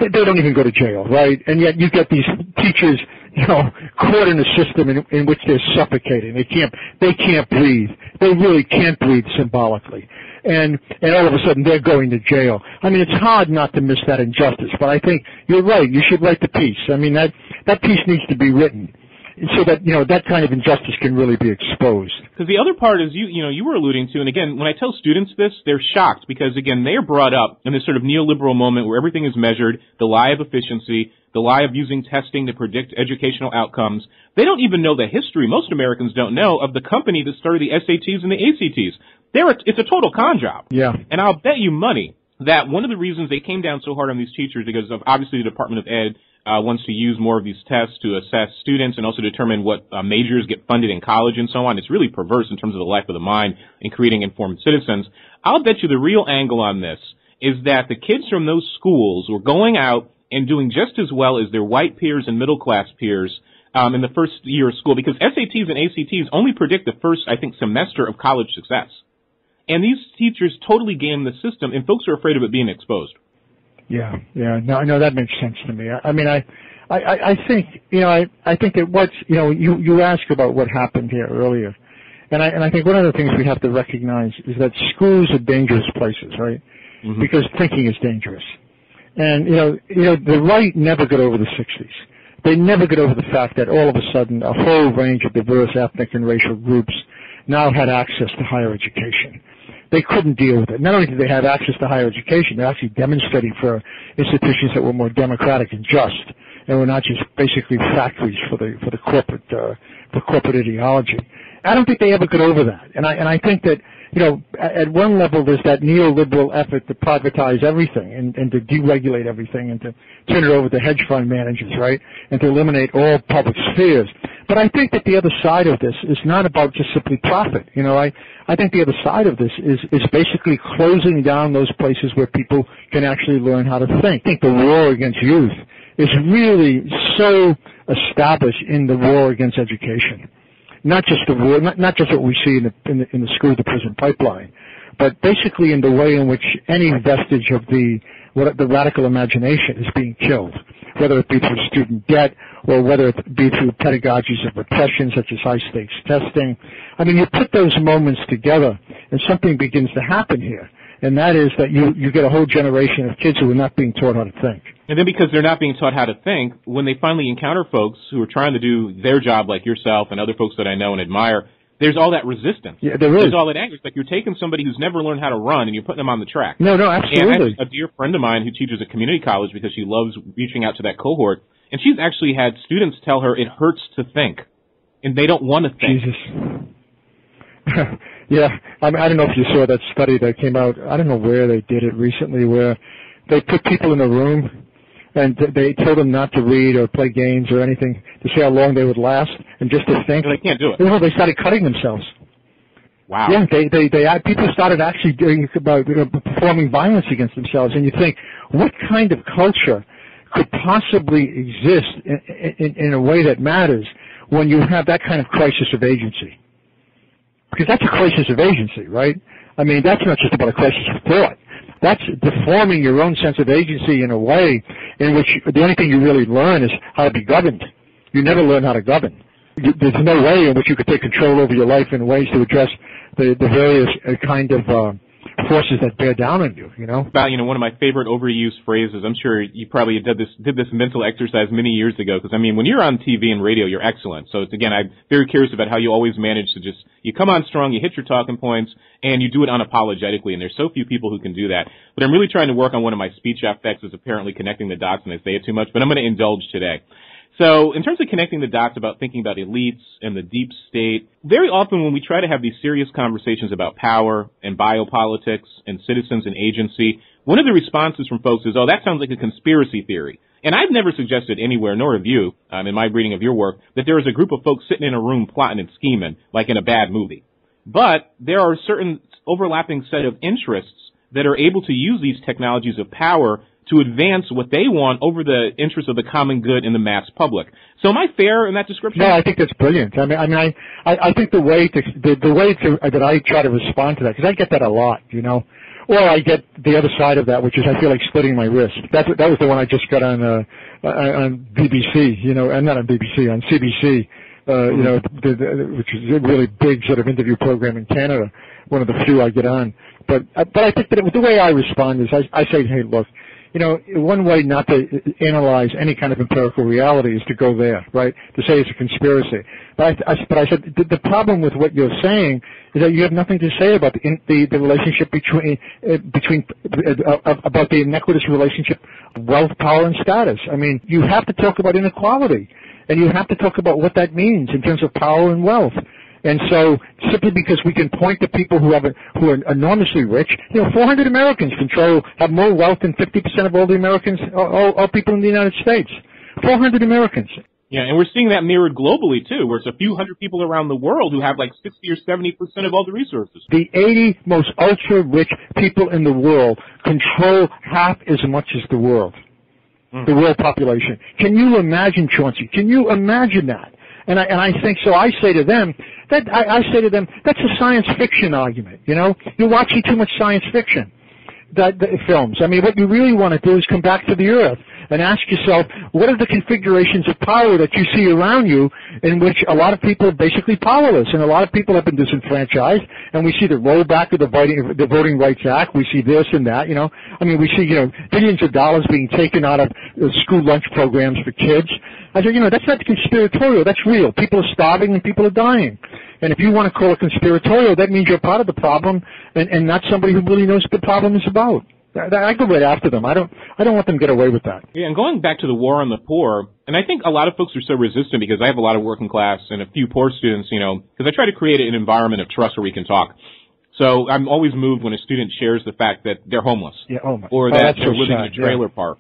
They don't even go to jail, right? And yet you get these teachers, caught in a system in which they're suffocating. They can't breathe. They really can't breathe symbolically. And all of a sudden they're going to jail. I mean, it's hard not to miss that injustice, but I think you're right. You should write the piece. I mean, that piece needs to be written so that, that kind of injustice can really be exposed. Because the other part is, you were alluding to, and again, when I tell students this, they're shocked because, again, they are brought up in this sort of neoliberal moment where everything is measured, the lie of efficiency, the lie of using testing to predict educational outcomes. They don't even know the history, most Americans don't know, of the company that started the SATs and the ACTs. It's a total con job. Yeah. And I'll bet you money that one of the reasons they came down so hard on these teachers, because of obviously the Department of Ed wants to use more of these tests to assess students and also determine what majors get funded in college and so on. It's really perverse in terms of the life of the mind and creating informed citizens. I'll bet you the real angle on this is that the kids from those schools were going out and doing just as well as their white peers and middle-class peers in the first year of school, because SATs and ACTs only predict the first, I think, semester of college success. And these teachers totally game the system, and folks are afraid of it being exposed. Yeah. No, that makes sense to me. I mean, I think, I think that what's, you asked about what happened here earlier. And I think one of the things we have to recognize is that schools are dangerous places, right? Mm-hmm. Because thinking is dangerous. And, the right never got over the 60s. They never got over the fact that all of a sudden a whole range of diverse ethnic and racial groups now had access to higher education. They couldn't deal with it. Not only did they have access to higher education, they're actually demonstrating for institutions that were more democratic and just, and were not just basically factories for the corporate ideology. I don't think they ever got over that. And I think that, at one level there's that neoliberal effort to privatize everything and to deregulate everything and to turn it over to hedge fund managers, right? And to eliminate all public spheres. But I think that the other side of this is not about just simply profit. I think the other side of this is basically closing down those places where people can actually learn how to think. I think the war against youth is really so established in the war against education. Not just the war, not just what we see in the school to prison pipeline, but basically in the way in which any vestige of the radical imagination is being killed, whether it be through student debt or whether it be through pedagogies of repression such as high-stakes testing. I mean, you put those moments together and something begins to happen here, and that is that you get a whole generation of kids who are not being taught how to think. And then because they're not being taught how to think, when they finally encounter folks who are trying to do their job like yourself and other folks that I know and admire, there's all that resistance. Yeah, there is. There's all that anger. It's like you're taking somebody who's never learned how to run and you're putting them on the track. No, absolutely. And I have a dear friend of mine who teaches at community college because she loves reaching out to that cohort, and she's actually had students tell her it hurts to think, and they don't want to think. Jesus. Yeah, I don't know if you saw that study that came out. I don't know where they did it recently, where they put people in a room and they told them not to read or play games or anything to see how long they would last and just to think. They can't do it. Well, they started cutting themselves. Wow. Yeah, people started actually performing violence against themselves, and you think, what kind of culture could possibly exist in a way that matters when you have that kind of crisis of agency? Because that's a crisis of agency, right? I mean, that's not just about a crisis of thought. That's deforming your own sense of agency in a way in which the only thing you really learn is how to be governed. You never learn how to govern. There's no way in which you could take control over your life in ways to address the various kind of forces that bear down on you, About, one of my favorite overused phrases, I'm sure you probably did this mental exercise many years ago, because, when you're on TV and radio, you're excellent. So, again, I'm very curious about how you always manage to you come on strong, you hit your talking points, and you do it unapologetically, and there's so few people who can do that. But I'm really trying to work on one of my speech affects is apparently connecting the dots, and I say it too much, but I'm going to indulge today. So in terms of connecting the dots about thinking about elites and the deep state, very often when we try to have these serious conversations about power and biopolitics and citizens and agency, one of the responses from folks is, oh, that sounds like a conspiracy theory. And I've never suggested anywhere, nor have you, in my reading of your work, that there is a group of folks sitting in a room plotting and scheming like in a bad movie. But there are a certain overlapping set of interests that are able to use these technologies of power to advance what they want over the interests of the common good in the mass public. So am I fair in that description? No, I think that's brilliant. I think the way that I try to respond to that, because I get that a lot, Or I get the other side of that, which is I feel like splitting my wrist. That was the one I just got on BBC, and not on BBC, on CBC, which is a really big sort of interview program in Canada, one of the few I get on. But I think that the way I respond is I say, hey, look, one way not to analyze any kind of empirical reality is to go there, right? To say it's a conspiracy. But I said the problem with what you're saying is that you have nothing to say about the relationship about the inequitous relationship of wealth, power, and status. I mean, you have to talk about inequality, and you have to talk about what that means in terms of power and wealth. And so, simply because we can point to people who are enormously rich, 400 Americans have more wealth than 50% of all the Americans, all people in the United States. 400 Americans. Yeah, and we're seeing that mirrored globally, too, where it's a few hundred people around the world who have like 60 or 70% of all the resources. The 80 most ultra-rich people in the world control half as much as the world, the world population. Can you imagine, Chauncey? Can you imagine that? And I think so. I say to them, that's a science fiction argument, you know? You're watching too much science fiction films. I mean, what you really want to do is come back to the earth and ask yourself, what are the configurations of power that you see around you in which a lot of people are basically powerless, and a lot of people have been disenfranchised, and we see the rollback of the Voting Rights Act, we see this and that, you know. I mean, we see, you know, billions of dollars being taken out of school lunch programs for kids. I said, you know, that's not conspiratorial, that's real. People are starving and people are dying. And if you want to call it conspiratorial, that means you're part of the problem and not somebody who really knows what the problem is about. I go right after them. I don't want them to get away with that. Yeah, and going back to the war on the poor, and I think a lot of folks are so resistant because I have a lot of working class and a few poor students, you know, because I try to create an environment of trust where we can talk. So I'm always moved when a student shares the fact that they're homeless, or that they're living in a trailer park.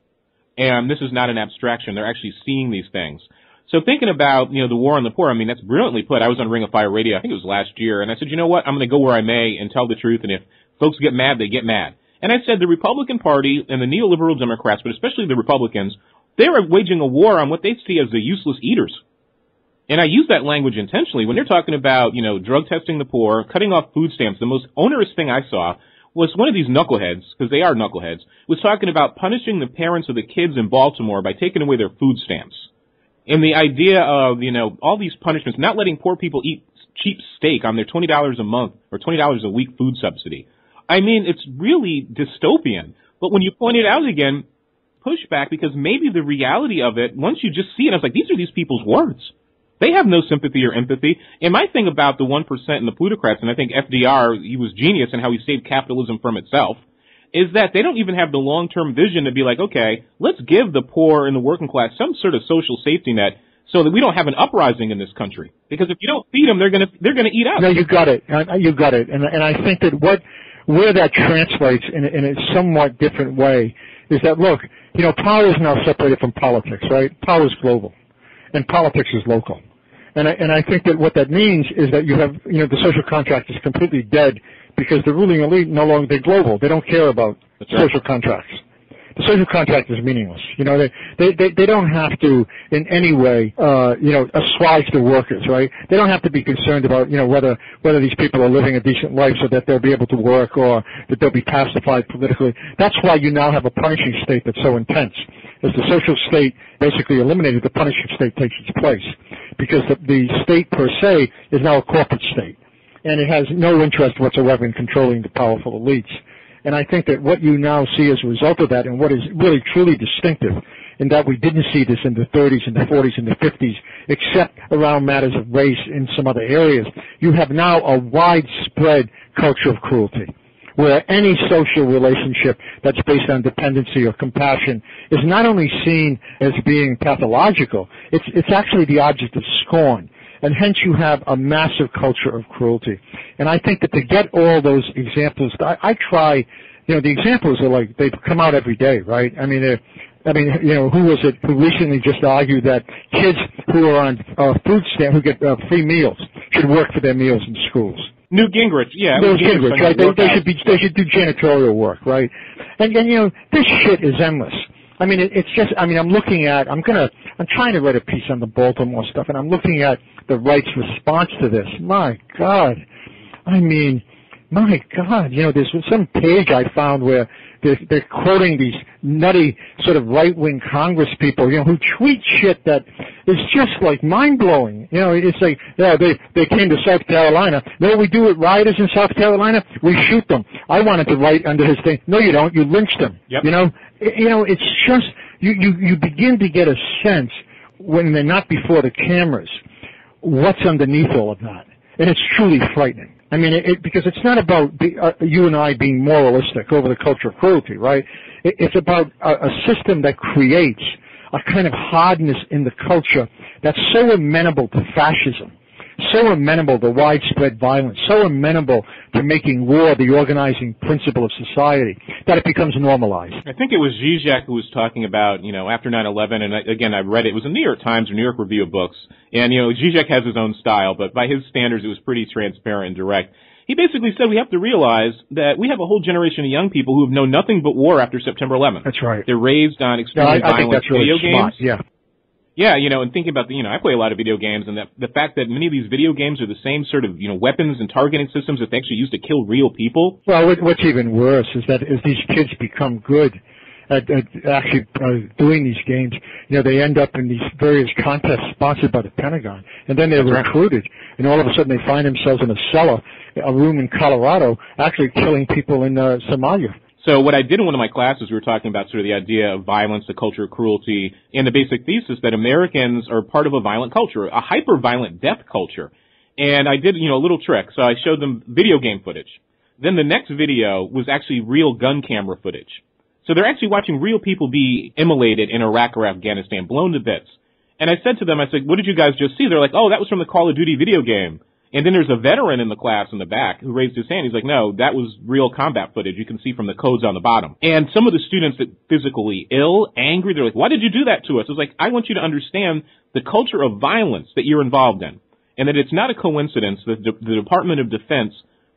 And this is not an abstraction. They're actually seeing these things. So thinking about, you know, the war on the poor, I mean, that's brilliantly put. I was on Ring of Fire Radio, I think it was last year, and I said, you know what, I'm going to go where I may and tell the truth, and if folks get mad, they get mad. And I said the Republican Party and the neoliberal Democrats, but especially the Republicans, they're waging a war on what they see as the useless eaters. And I use that language intentionally. When they're talking about, you know, drug testing the poor, cutting off food stamps, the most onerous thing I saw was one of these knuckleheads, because they are knuckleheads, was talking about punishing the parents of the kids in Baltimore by taking away their food stamps. And the idea of, you know, all these punishments, not letting poor people eat cheap steak on their $20 a month or $20 a week food subsidy. I mean, it's really dystopian. But when you point it out again, pushback, because maybe the reality of it, once you just see it, I was like, these are these people's words. They have no sympathy or empathy. And my thing about the 1% and the plutocrats, and I think FDR, he was genius in how he saved capitalism from itself, is that they don't even have the long-term vision to be like, okay, let's give the poor and the working class some sort of social safety net so that we don't have an uprising in this country. Because if you don't feed them, they're gonna eat out. No, you got it. You got it. And I think that where that translates in a somewhat different way is that, look, you know, power is now separated from politics, right? Power is global, and politics is local. And I think that what that means is that you have, you know, the social contract is completely dead because the ruling elite no longer, they're global. They don't care about social contracts. The social contract is meaningless. You know, they don't have to in any way, you know, assuage the workers, right? They don't have to be concerned about, you know, whether these people are living a decent life so that they'll be able to work or that they'll be pacified politically. That's why you now have a punishing state that's so intense. As the social state basically eliminated, the punishing state takes its place because the state per se is now a corporate state, and it has no interest whatsoever in controlling the powerful elites. And I think that what you now see as a result of that, and what is really truly distinctive, in that we didn't see this in the 30s and the 40s and the 50s, except around matters of race in some other areas, you have now a widespread culture of cruelty, where any social relationship that's based on dependency or compassion is not only seen as being pathological, it's actually the object of scorn. And hence you have a massive culture of cruelty. And I think that to get all those examples, I try, you know, the examples are like, they come out every day, right? I mean, you know, who was it who recently just argued that kids who are on food stamp, who get free meals, should work for their meals in schools? Newt Gingrich, yeah. Newt Gingrich, right? They should do janitorial work, right? And you know, this shit is endless. I mean, it's just, I mean, I'm trying to write a piece on the Baltimore stuff, and I'm looking at the right's response to this. My God. I mean, my God. You know, there's some page I found where they're quoting these nutty sort of right-wing Congress people, you know, who tweet shit that is just like mind-blowing. You know, it's like, yeah, they came to South Carolina. No, we do it rioters in South Carolina. We shoot them. I wanted to write under his thing. No, you don't. You lynch them. Yep. You know, it's just, you begin to get a sense when they're not before the cameras what's underneath all of that. And it's truly frightening. I mean, because it's not about you and I being moralistic over the culture of cruelty, right? It's about a system that creates a kind of hardness in the culture that's so amenable to fascism, so amenable to widespread violence, so amenable to making war the organizing principle of society, that it becomes normalized. I think it was Zizek who was talking about, after 9/11, and again, I read it. It was a New York Times or New York Review of Books, and, Zizek has his own style, but by his standards, it was pretty transparent and direct. He basically said we have to realize that we have a whole generation of young people who have known nothing but war after September 11th. That's right. They're raised on extremely violent video games. Yeah. Yeah, and thinking about I play a lot of video games, and the fact that many of these video games are the same sort of, weapons and targeting systems that they actually use to kill real people. Well, what's even worse is that as these kids become good at actually doing these games, they end up in these various contests sponsored by the Pentagon, and then they're recruited, and all of a sudden they find themselves in a cellar, a room in Colorado, actually killing people in Somalia. So what I did in one of my classes, we were talking about sort of the idea of violence, the culture of cruelty, and the basic thesis that Americans are part of a violent culture, a hyper-violent death culture. And I did, a little trick. So I showed them video game footage. Then the next video was actually real gun camera footage. So they're actually watching real people be immolated in Iraq or Afghanistan, blown to bits. And I said to them, what did you guys just see? They're like, oh, that was from the Call of Duty video game. And then there's a veteran in the class in the back who raised his hand. He's like, no, that was real combat footage. You can see from the codes on the bottom. And some of the students that physically ill, angry, they're like, why did you do that to us? I was like, I want you to understand the culture of violence that you're involved in. And that it's not a coincidence that the Department of Defense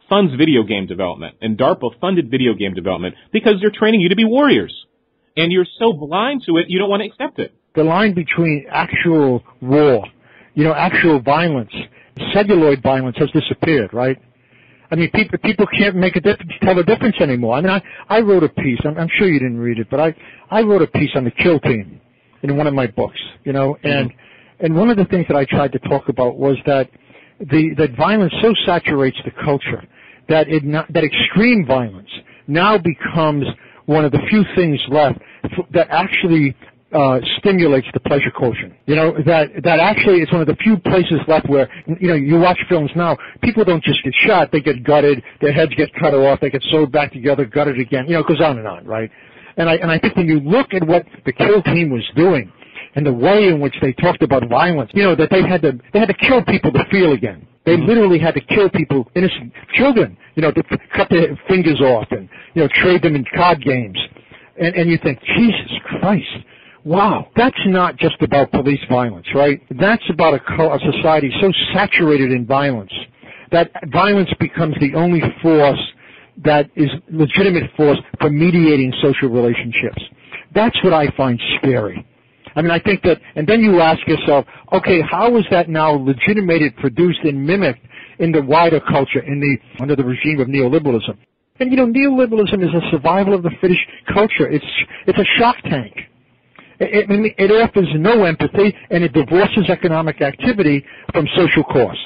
funds video game development. And DARPA funded video game development because they're training you to be warriors. And you're so blind to it, you don't want to accept it. The line between actual war, actual violence, celluloid violence has disappeared, right? I mean, people can't tell the difference anymore. I mean, I wrote a piece. I'm sure you didn't read it, but I wrote a piece on the kill team in one of my books, and one of the things that I tried to talk about was that that violence so saturates the culture that that extreme violence now becomes one of the few things left that actually stimulates the pleasure quotient. That actually is one of the few places left where, you watch films now, people don't just get shot, they get gutted, their heads get cut off, they get sewed back together, gutted again, it goes on and on, right? And I think when you look at what the kill team was doing and the way in which they talked about violence, that they had to kill people to feel again. They literally had to kill people, innocent children, to cut their fingers off and, trade them in card games. And you think, Jesus Christ. Wow, that's not just about police violence, right? That's about a society so saturated in violence that violence becomes the only force that is legitimate force for mediating social relationships. That's what I find scary. I mean, I think that, and then you ask yourself, okay, how is that now legitimated, produced, and mimicked in the wider culture, under the regime of neoliberalism? And neoliberalism is a survival of the fittest culture. It's a shock tank. It offers no empathy, and it divorces economic activity from social cost.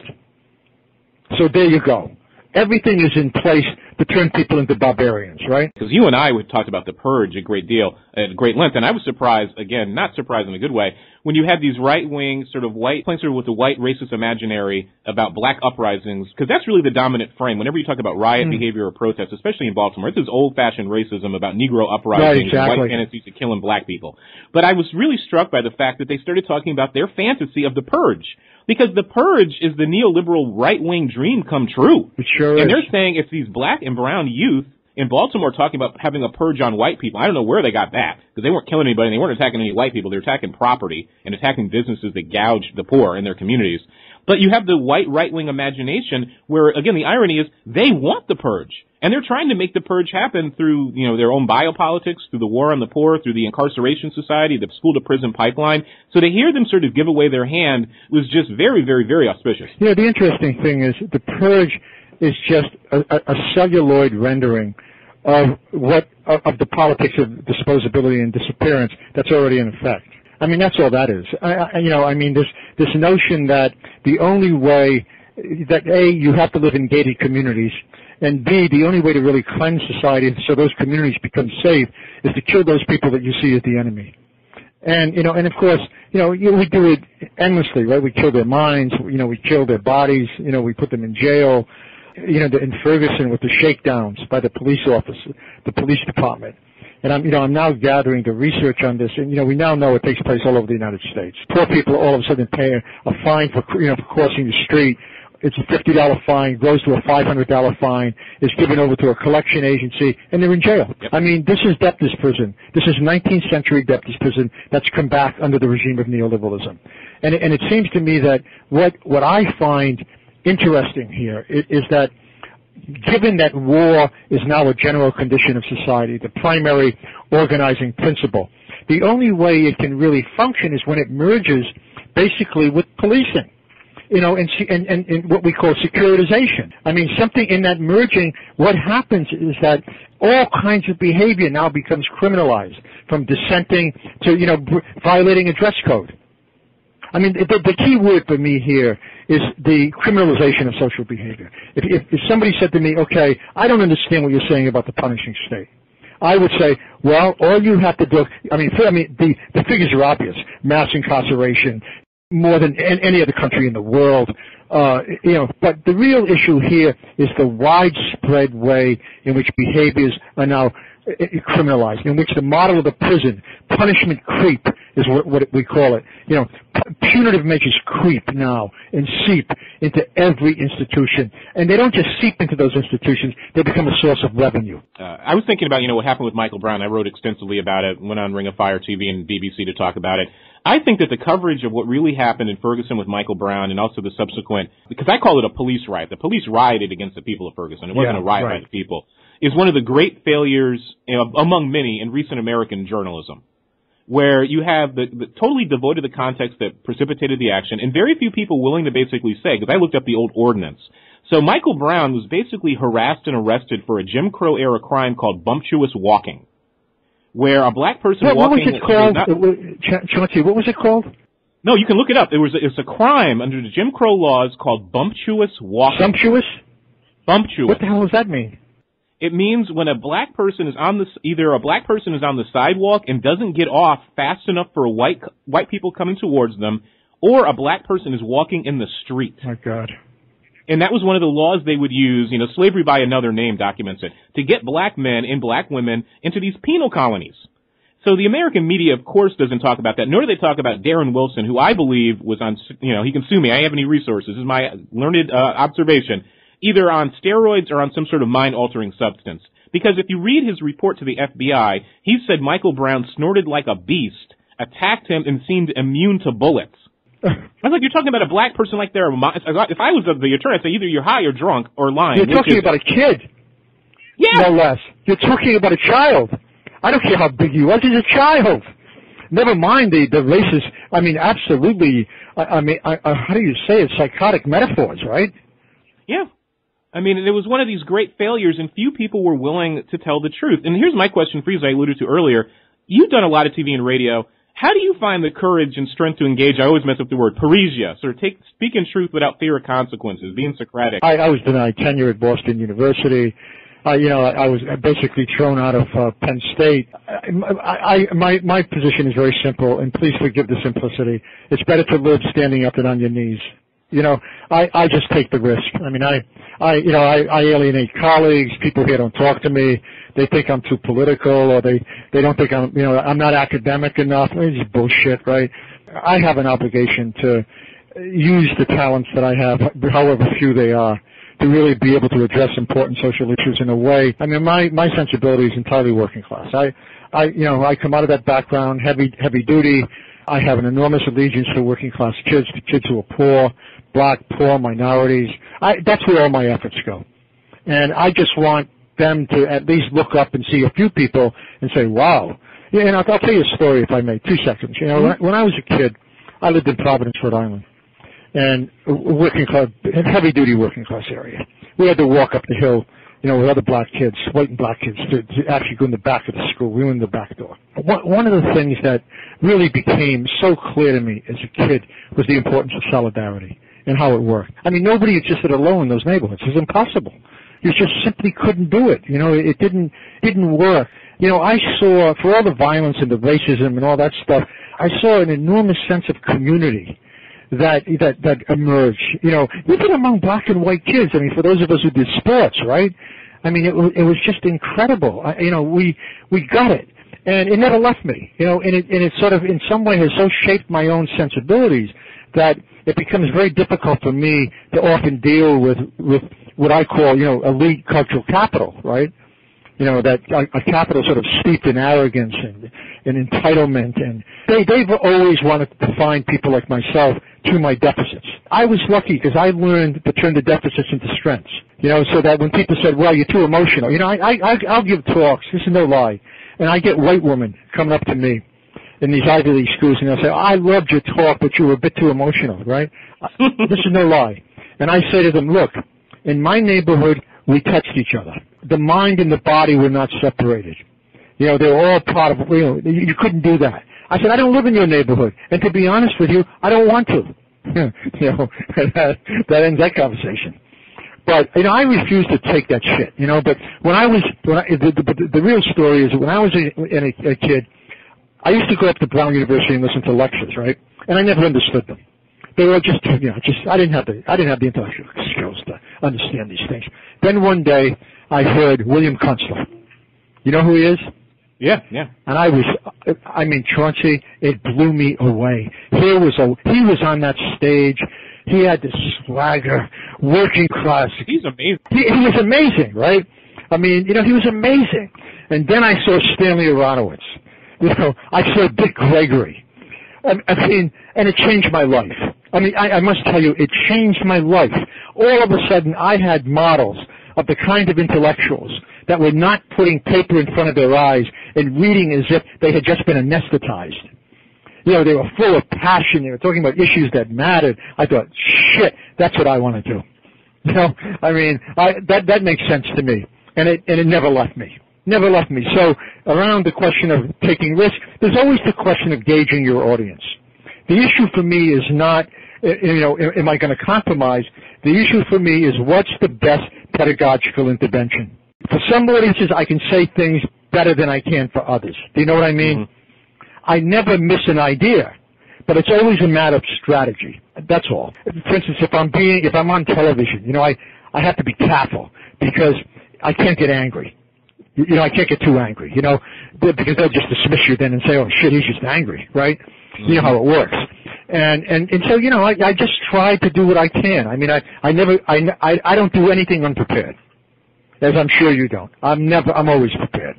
So there you go. Everything is in place to turn people into barbarians, right? Because you and I would talk about the purge a great deal, at great length, and I was surprised, again, not surprised in a good way, when you had these right-wing sort of playing sort of with the white racist imaginary about black uprisings, because that's really the dominant frame. Whenever you talk about riot behavior or protest, especially in Baltimore, it's this old-fashioned racism about Negro uprisings and white tendencies to killing black people. But I was really struck by the fact that they started talking about their fantasy of the purge. Because the purge is the neoliberal right-wing dream come true. It sure is. And they're saying it's these black and brown youth in Baltimore talking about having a purge on white people. I don't know where they got that, because they weren't killing anybody and they weren't attacking any white people. They were attacking property and attacking businesses that gouge the poor in their communities. But you have the white right-wing imagination where, again, the irony is they want the purge. And they're trying to make the purge happen through, their own biopolitics, through the war on the poor, through the incarceration society, the school-to-prison pipeline. So to hear them sort of give away their hand was just very, very, very auspicious. The interesting thing is the purge is just a celluloid rendering of the politics of disposability and disappearance that's already in effect. I mean, that's all that is. This notion that the only way that, A, you have to live in gated communities, and B, the only way to really cleanse society so those communities become safe is to kill those people that you see as the enemy. And, and of course, we do it endlessly, right? We kill their minds, we kill their bodies, we put them in jail, in Ferguson with the shakedowns by the police officer, the police department. And I'm now gathering the research on this, and, we now know it takes place all over the United States. Poor people all of a sudden pay a fine for crossing the street, it's a $50 fine, goes to a $500 fine, is given over to a collection agency, and they're in jail. Yep. I mean, this is debtors' prison. This is 19th century debtors' prison that's come back under the regime of neoliberalism. And it seems to me that what I find interesting here is that given that war is now a general condition of society, the primary organizing principle, the only way it can really function is when it merges basically with policing, and what we call securitization. I mean, something in that merging, what happens is that all kinds of behavior now becomes criminalized, from dissenting to, violating a dress code. I mean, the key word for me here is the criminalization of social behavior. If somebody said to me, okay, I don't understand what you're saying about the punishing state, I would say, well, all you have to do, the figures are obvious. Mass incarceration, more than any other country in the world, but the real issue here is the widespread way in which behaviors are now criminalized, in which the model of the prison, punishment creep is what we call it. Punitive measures creep now and seep into every institution. And they don't just seep into those institutions, they become a source of revenue. I was thinking about, what happened with Michael Brown. I wrote extensively about it, went on Ring of Fire TV and BBC to talk about it. I think that the coverage of what really happened in Ferguson with Michael Brown and also the subsequent, because I call it a police riot. The police rioted against the people of Ferguson. It wasn't a riot by the people. Is one of the great failures, among many, in recent American journalism, where you have the totally devoid of the context that precipitated the action, and very few people willing to basically say, because I looked up the old ordinance. So Michael Brown was basically harassed and arrested for a Jim Crow era crime called bumptious walking, where a black person walking... What was it called? Chauncey, what was it called? No, you can look it up. It's a crime under the Jim Crow laws called bumptious walking. Sumptuous? Bumptious. What the hell does that mean? It means when a black person is either a black person is on the sidewalk and doesn't get off fast enough for white people coming towards them, or a black person is walking in the street. My God. And that was one of the laws they would use, Slavery by Another Name documents it, to get black men and black women into these penal colonies. So the American media, of course, doesn't talk about that, nor do they talk about Darren Wilson, who I believe was on, he can sue me, I have any resources, this is my learned observation, either on steroids or on some sort of mind-altering substance. Because if you read his report to the FBI, he said Michael Brown snorted like a beast, attacked him, and seemed immune to bullets. I was like, you're talking about a black person like they're... If I was the attorney, I'd say either you're high or drunk or lying. You're talking about a kid. Yeah. No less. You're talking about a child. I don't care how big he was. He's a child. Never mind the racist... absolutely... how do you say it? Psychotic metaphors, right? Yeah. It was one of these great failures, and few people were willing to tell the truth. And here's my question for you, as I alluded to earlier. You've done a lot of TV and radio. How do you find the courage and strength to engage? I always mess up the word, parrhesia, sort of speaking truth without fear of consequences, being Socratic. I was denied tenure at Boston University. I was basically thrown out of Penn State. My position is very simple, and please forgive the simplicity. It's better to live standing up than on your knees. I just take the risk. I alienate colleagues. People here don't talk to me. They think I'm too political, or they don't think I'm not academic enough. It's just bullshit, right? I have an obligation to use the talents that I have, however few they are, to really be able to address important social issues in a way. My sensibility is entirely working class. I come out of that background, heavy duty. I have an enormous allegiance to working class kids, to kids who are poor, black, poor, minorities. That's where all my efforts go. And I just want them to at least look up and see a few people and say, wow. And I'll tell you a story, if I may, 2 seconds. When I was a kid, I lived in Providence, Rhode Island, and working class, heavy-duty working class area. We had to walk up the hill, with other black kids, white and black kids, to actually go in the back of the school. We were in the back door. One of the things that really became so clear to me as a kid was the importance of solidarity and how it worked. Nobody existed alone in those neighborhoods. It was impossible. You just simply couldn't do it. It didn't work. I saw, for all the violence and the racism and all that stuff, I saw an enormous sense of community that emerged. Even among black and white kids. For those of us who did sports, right? It was just incredible. We got it. And it never left me, and it sort of in some way has so shaped my own sensibilities that it becomes very difficult for me to often deal with what I call, elite cultural capital, right? That a capital sort of steeped in arrogance and entitlement, and they've always wanted to define people like myself to my deficits. I was lucky because I learned to turn the deficits into strengths, so that when people said, well, you're too emotional, I'll give talks, this is no lie, and I get white women coming up to me in these Ivy League schools, and they'll say, I loved your talk, but you were a bit too emotional, right? This is no lie. And I say to them, look, in my neighborhood, we touched each other. The mind and the body were not separated. They were all part of, you couldn't do that. I said, I don't live in your neighborhood. And to be honest with you, I don't want to. That ends that conversation. But, I refuse to take that shit, but the real story is that when I was a kid, I used to go up to Brown University and listen to lectures, right? And I never understood them. They were just, I didn't have the intellectual skills to understand these things. Then one day, I heard William Kunstler. You know who he is? Yeah. And Chauncey, it blew me away. He was on that stage. He had this swagger, working class. He's amazing. He was amazing, right? He was amazing. And then I saw Stanley Aronowitz. I saw Dick Gregory. And it changed my life. I must tell you, it changed my life. All of a sudden, I had models of the kind of intellectuals that were not putting paper in front of their eyes and reading as if they had just been anesthetized. They were full of passion. They were talking about issues that mattered. I thought, shit, that's what I want to do. That makes sense to me. And it never left me. Never left me. So around the question of taking risks, there's always the question of gauging your audience. The issue for me is not, am I going to compromise? The issue for me is what's the best pedagogical intervention. For some audiences, I can say things better than I can for others. Do you know what I mean? Mm-hmm. I never miss an idea, but it's always a matter of strategy. That's all. For instance, if I'm on television, I have to be careful because I can't get angry. I can't get too angry, because they'll just dismiss you then and say, oh shit, he's just angry, right? Mm-hmm. You know how it works. And so, I just try to do what I can. I don't do anything unprepared, as I'm sure you don't. I'm always prepared.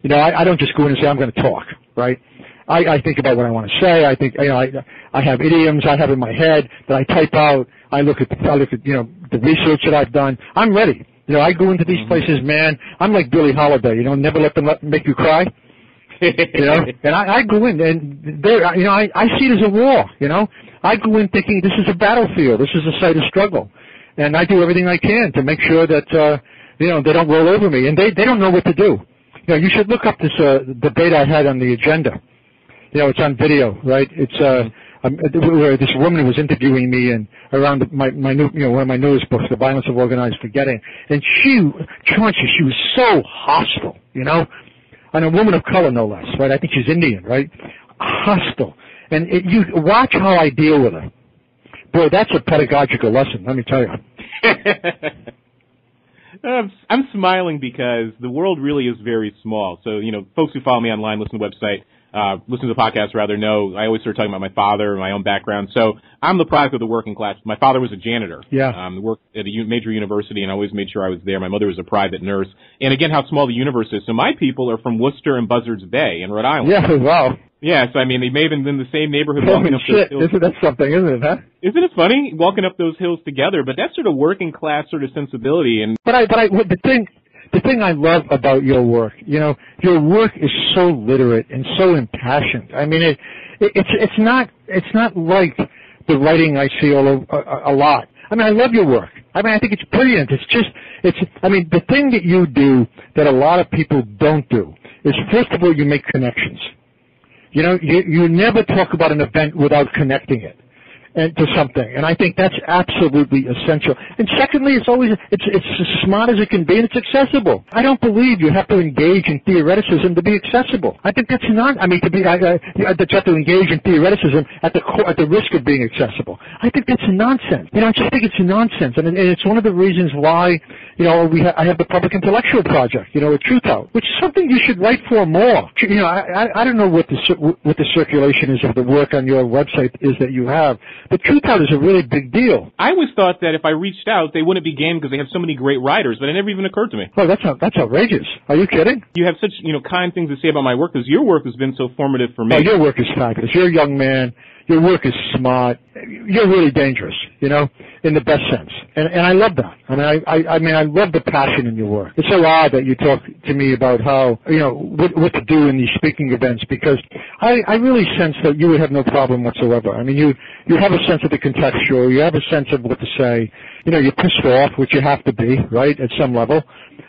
I don't just go in and say, I'm going to talk, right? I think about what I want to say. I think, I have idioms I have in my head that I type out. I look at, the research that I've done. I'm ready. I go into these places, man. I'm like Billie Holiday, never let them make you cry. And I go in and there, I see it as a war, I go in thinking this is a battlefield. This is a site of struggle. And I do everything I can to make sure that, they don't roll over me. And they don't know what to do. You should look up this, debate I had on the agenda. It's on video, right? It's, where this woman was interviewing me and around my new, one of my newest books, The Violence of Organized Forgetting. And Chauncey, she was so hostile, and a woman of color, no less, right? I think she's Indian, right? Hostile. And you watch how I deal with her. Boy, that's a pedagogical lesson, let me tell you. I'm smiling because the world really is very small. So, folks who follow me online, listen to the website, listen to the podcast rather know, I always start talking about my father, my own background. So I'm the product of the working class. My father was a janitor. Yeah. Worked at a major university, and I always made sure I was there. My mother was a private nurse. And again, how small the universe is. So my people are from Worcester and Buzzards Bay in Rhode Island. Yeah, wow. Yeah, so they may have been in the same neighborhood. Holy shit, isn't that something, isn't it, huh? Isn't it funny, walking up those hills together? But that's sort of working class sort of sensibility. And the thing I love about your work, your work is so literate and so impassioned. It's not like the writing I see a lot. I love your work. I think it's brilliant. The thing that you do that a lot of people don't do is, first of all, you make connections. You never talk about an event without connecting it to something, and I think that's absolutely essential. And secondly, it's as smart as it can be, and it's accessible. I don't believe you have to engage in theoreticism to be accessible. I think that's not. That you have to engage in theoreticism at the risk of being accessible. I think that's nonsense. I just think it's nonsense, and it's one of the reasons why I have the Public Intellectual Project, a Truth Out, which is something you should write for more. I don't know what the circulation is of the work on your website is that you have. The Truth Out is a really big deal. I always thought that if I reached out, they wouldn't be game because they have so many great writers, but it never even occurred to me. Oh, that's outrageous. Are you kidding? You have such, kind things to say about my work because your work has been so formative for me. Oh, your work is fabulous. You're a young man. Your work is smart. You're really dangerous, in the best sense. And I love that. I love the passion in your work. It's so odd that you talk to me about how, what to do in these speaking events, because I really sense that you would have no problem whatsoever. I mean, you have a sense of the contextual. You have a sense of what to say. You're pissed off, which you have to be, right, at some level.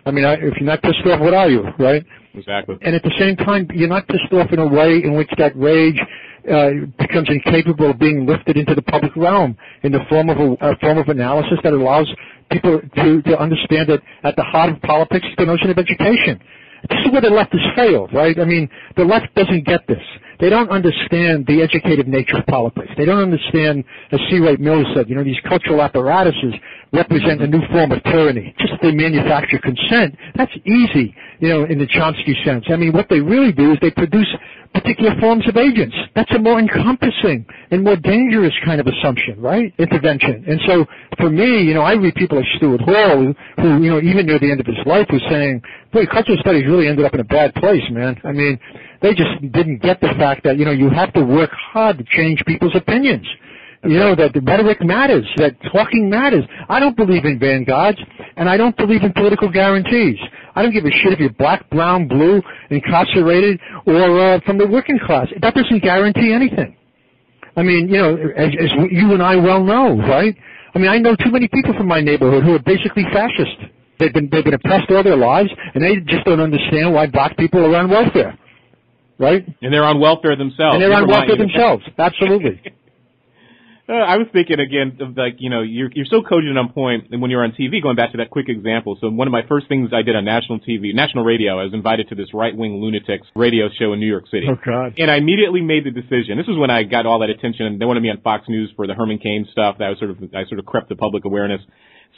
I mean, if you're not pissed off, what are you, right? Exactly. And at the same time, you're not pissed off in a way in which that rage becomes incapable of being lifted into the public realm in the form of a form of analysis that allows people to understand that at the heart of politics is the notion of education. This is where the left has failed, right? I mean, the left doesn't get this. They don't understand the educative nature of politics. They don't understand, as C. Wright Mills said, these cultural apparatuses represent a new form of tyranny. Just they manufacture consent. That's easy, in the Chomsky sense. I mean, what they really do is they produce particular forms of agents. That's a more encompassing and more dangerous kind of assumption, right? Intervention. And so, for me, I read people like Stuart Hall, who, even near the end of his life was saying, boy, cultural studies really ended up in a bad place, man. I mean, they just didn't get the fact that, you have to work hard to change people's opinions. That the rhetoric matters, that talking matters. I don't believe in vanguards, and I don't believe in political guarantees. I don't give a shit if you're black, brown, blue, incarcerated, or from the working class. That doesn't guarantee anything. I mean, as you and I well know, right? I mean, I know too many people from my neighborhood who are basically fascist. They've been oppressed all their lives, and they just don't understand why black people are on welfare, right? And they're on welfare themselves. And they're on welfare themselves, absolutely. I was thinking again of you're so cogent on point, and when you're on TV, going back to that quick example. So one of my first things I did on national radio, I was invited to this right-wing lunatics radio show in New York City. Oh God! And I immediately made the decision. This is when I got all that attention. They wanted me on Fox News for the Herman Cain stuff. That was I sort of crept the public awareness.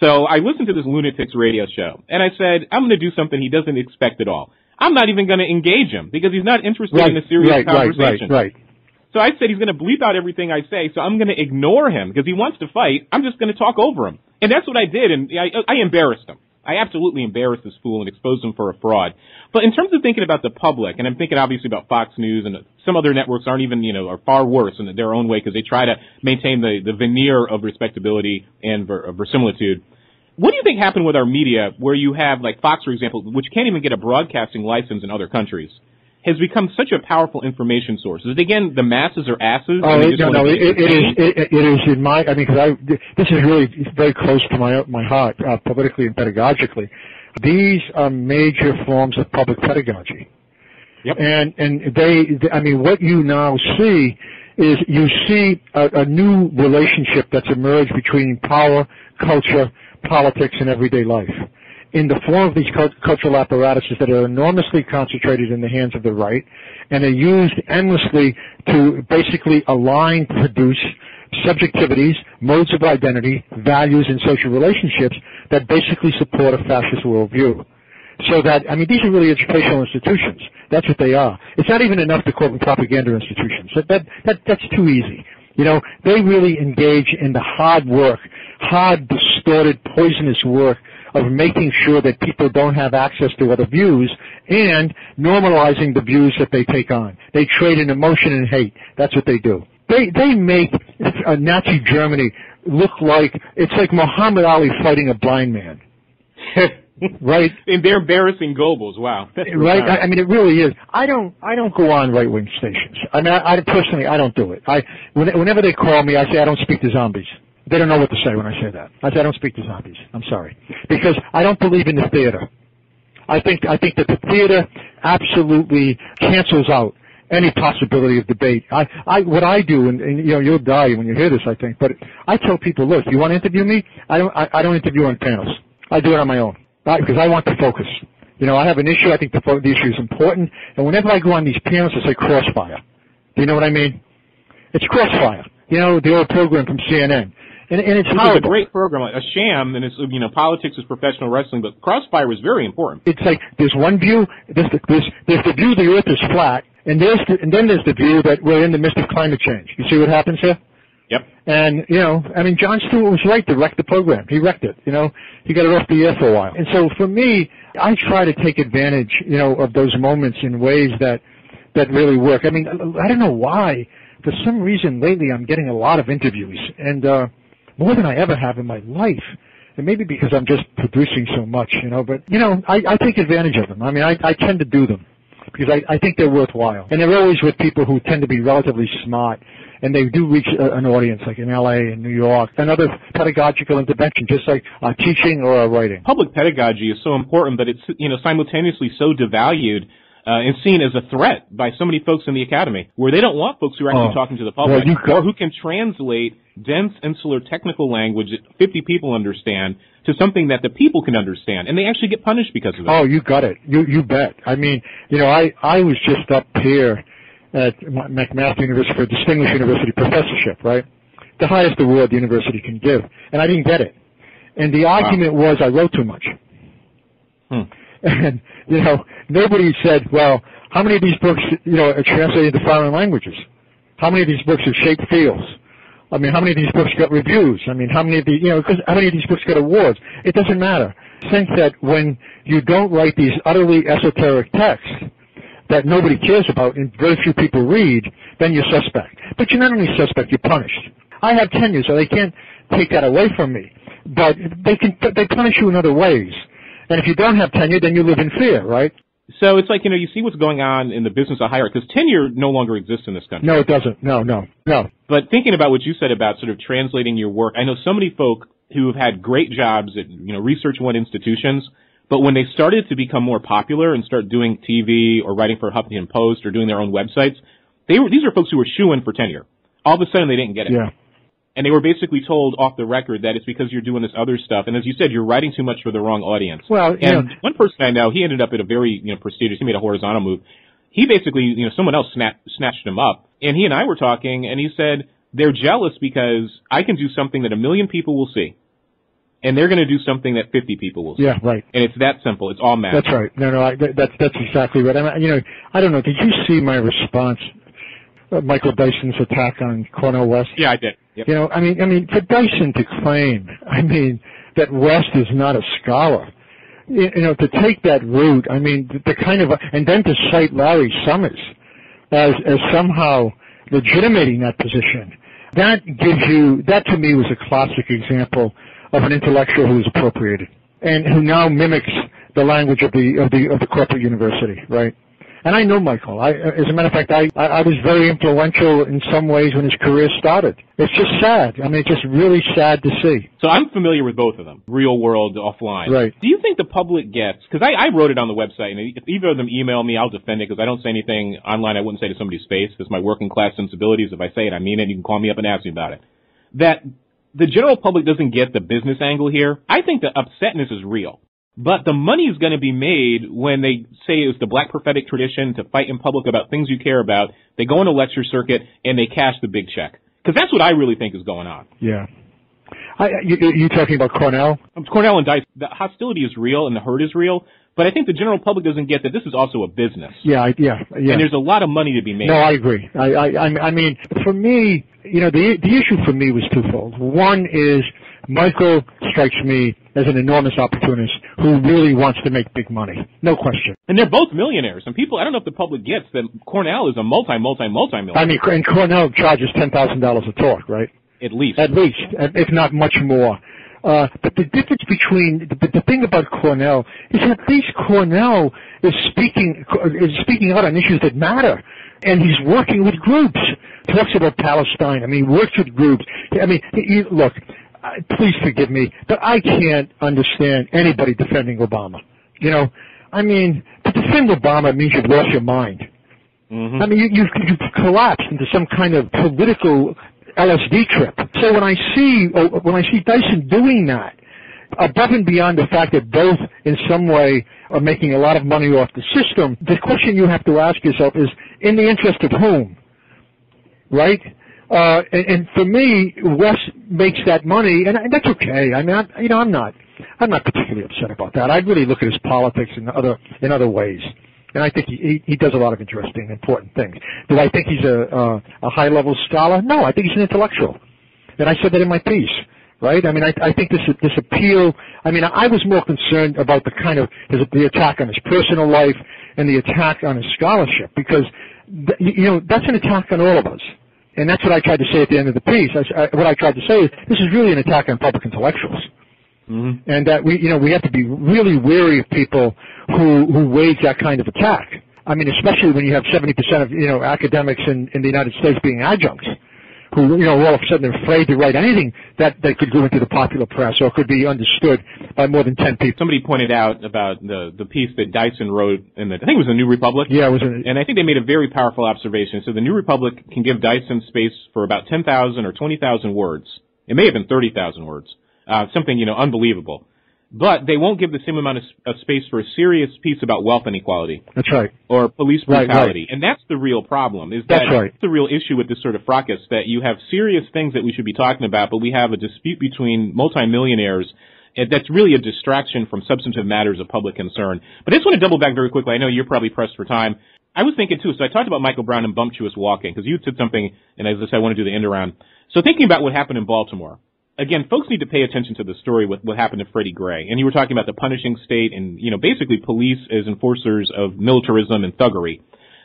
So I listened to this lunatics radio show, and I said, I'm going to do something he doesn't expect at all. I'm not even going to engage him because he's not interested in a serious conversation. Right. So I said he's going to bleep out everything I say, so I'm going to ignore him because he wants to fight. I'm just going to talk over him. And that's what I did, and I embarrassed him. I absolutely embarrassed this fool and exposed him for a fraud. But in terms of thinking about the public, and I'm thinking obviously about Fox News, and some other networks aren't even, are far worse in their own way because they try to maintain the veneer of respectability and verisimilitude. What do you think happened with our media where you have, like Fox, for example, which can't even get a broadcasting license in other countries, has become such a powerful information source? Is it, again, the masses are asses? Oh, it is in my, because this is really very close to my heart, politically and pedagogically. These are major forms of public pedagogy. Yep. And what you now see is you see a new relationship that's emerged between power, culture, politics, and everyday life, in the form of these cultural apparatuses that are enormously concentrated in the hands of the right, and are used endlessly to basically align, produce subjectivities, modes of identity, values, and social relationships that basically support a fascist worldview. So that, these are really educational institutions. That's what they are. It's not even enough to call them propaganda institutions. That's too easy. They really engage in the hard work, hard, distorted, poisonous work of making sure that people don't have access to other views and normalizing the views that they take on. They trade in emotion and hate. That's what they do. They make Nazi Germany look like, it's like Muhammad Ali fighting a blind man. Right? And they're embarrassing Goebbels. Wow. Right? It really is. I don't go on right-wing stations. I personally, I don't do it. Whenever they call me, I say I don't speak to zombies. They don't know what to say when I say that. I say I don't speak to zombies. I'm sorry. Because I don't believe in the theater. I think that the theater absolutely cancels out any possibility of debate. What I do, and you'll die when you hear this, I think, but I tell people, look, you want to interview me? I don't interview on panels. I do it on my own. Because I want to focus. I have an issue. I think the issue is important. And whenever I go on these panels, it's like Crossfire. Do you know what I mean? It's Crossfire. The old program from CNN. And it's Which horrible. is a great program, a sham, and it's, politics is professional wrestling, but Crossfire was very important. It's like there's one view, there's the view the Earth is flat, and then there's the view that we're in the midst of climate change. You see what happens here? Yep. And, Jon Stewart was right to wreck the program. He wrecked it, He got it off the air for a while. And so for me, I try to take advantage, of those moments in ways that really work. I don't know why. For some reason lately I'm getting a lot of interviews, and more than I ever have in my life. And maybe because I'm just producing so much, but, I take advantage of them. I tend to do them because I think they're worthwhile. And they're always with people who tend to be relatively smart, and they do reach an audience, like in L.A. and New York. Another pedagogical intervention, just like teaching or writing. Public pedagogy is so important, but it's, simultaneously so devalued and seen as a threat by so many folks in the academy, where they don't want folks who are actually talking to the public, or who can translate dense, insular, technical language that 50 people understand to something that the people can understand, and they actually get punished because of it. Oh, you got it. You bet. I was just up here at McMaster University for a Distinguished University Professorship, right? The highest award the university can give, and I didn't get it. And the argument was I wrote too much. And, nobody said, well, how many of these books, are translated into foreign languages? How many of these books have shaped fields? How many of these books got reviews? how many of these books got awards? It doesn't matter. I think that when you don't write these utterly esoteric texts that nobody cares about and very few people read, then you're suspect. But you're not only suspect, you're punished. I have tenure, so they can't take that away from me. But they punish you in other ways. And if you don't have tenure, then you live in fear, right? So it's like, you see what's going on in the business of hire, because tenure no longer exists in this country. No, it doesn't. No. But thinking about what you said about sort of translating your work, I know so many folk who have had great jobs at, research one institutions, but when they started to become more popular and start doing TV or writing for Huffington Post or doing their own websites, these are folks who were shoo-in for tenure. All of a sudden they didn't get it. Yeah. And they were basically told off the record that it's because you're doing this other stuff. And as you said, you're writing too much for the wrong audience. Well, one person I know, he ended up at a very, prestigious, he made a horizontal move. He basically, someone else snatched him up. And he and I were talking, and he said, they're jealous because I can do something that 1 million people will see. And they're going to do something that 50 people will see. Yeah, right. And it's that simple. It's all math. That's right. No, that's exactly right. I don't know. Did you see my response? Michael Dyson's attack on Cornel West? Yeah, I did. Yep. For Dyson to claim, that West is not a scholar, to take that route, the kind of, and then to cite Larry Summers as somehow legitimating that position, that to me was a classic example of an intellectual who is appropriated and who now mimics the language of the corporate university, right? And I know Michael. As a matter of fact, I was very influential in some ways when his career started. It's just sad. It's just really sad to see. So I'm familiar with both of them, real world, offline. Right. Do you think the public gets, because I wrote it on the website, and if either of them email me, I'll defend it, because I don't say anything online I wouldn't say to somebody's face. It's my working class sensibilities. If I say it, I mean it. You can call me up and ask me about it. That the general public doesn't get the business angle here. I think the upsetness is real. But the money is going to be made when they say it's the black prophetic tradition to fight in public about things you care about. They go on a lecture circuit and they cash the big check. Because that's what I really think is going on. Yeah. You talking about Cornell? Cornell and Dice. The hostility is real and the hurt is real. But I think the general public doesn't get that this is also a business. Yeah. And there's a lot of money to be made. No, I agree. For me, the issue for me was twofold. One is Michael strikes me as an enormous opportunist who really wants to make big money. No question. And they're both millionaires. And people, I don't know if the public gets that Cornell is a multi-millionaire. And Cornell charges $10,000 a talk, right? At least, if not much more. But the difference between the thing about Cornell is that at least Cornell is speaking out on issues that matter, and he's working with groups. Talks about Palestine. He works with groups. Look. Please forgive me, but I can't understand anybody defending Obama. To defend Obama means you've lost your mind. Mm-hmm. You've collapsed into some kind of political LSD trip. So when I see Dyson doing that, above and beyond the fact that both in some way are making a lot of money off the system, the question you have to ask yourself is, in the interest of whom? Right? And for me, West makes that money, and that's okay. I mean, I'm not particularly upset about that. I really look at his politics in other ways. And I think he does a lot of interesting, important things. Do I think he's a high-level scholar? No, I think he's an intellectual. And I said that in my piece, right? I mean, I think this appeal, I mean, I was more concerned about the kind of, the attack on his personal life and the attack on his scholarship, because, that's an attack on all of us. And that's what I tried to say at the end of the piece. What I tried to say is, this is really an attack on public intellectuals. Mm-hmm. And that we have to be really wary of people who wage that kind of attack. I mean, especially when you have 70% of, academics in the United States being adjuncts, who, all of a sudden are afraid to write anything that could go into the popular press or could be understood by more than 10 people. Somebody pointed out about the piece that Dyson wrote I think it was the New Republic. Yeah, it was. And I think they made a very powerful observation. So the New Republic can give Dyson space for about 10,000 or 20,000 words. It may have been 30,000 words. Something, unbelievable. But they won't give the same amount of space for a serious piece about wealth inequality. That's right. Or police brutality. Right. And that's the real problem. That's right. The real issue with this sort of fracas, that you have serious things that we should be talking about, but we have a dispute between multimillionaires that's really a distraction from substantive matters of public concern. But I just want to double back very quickly. I know you're probably pressed for time. I was thinking, too, so I talked about Michael Brown and bumptuous walking, because you said something, and as I said, I want to do the end around. So thinking about what happened in Baltimore. Again, folks need to pay attention to the story with what happened to Freddie Gray. And you were talking about the punishing state and, basically police as enforcers of militarism and thuggery.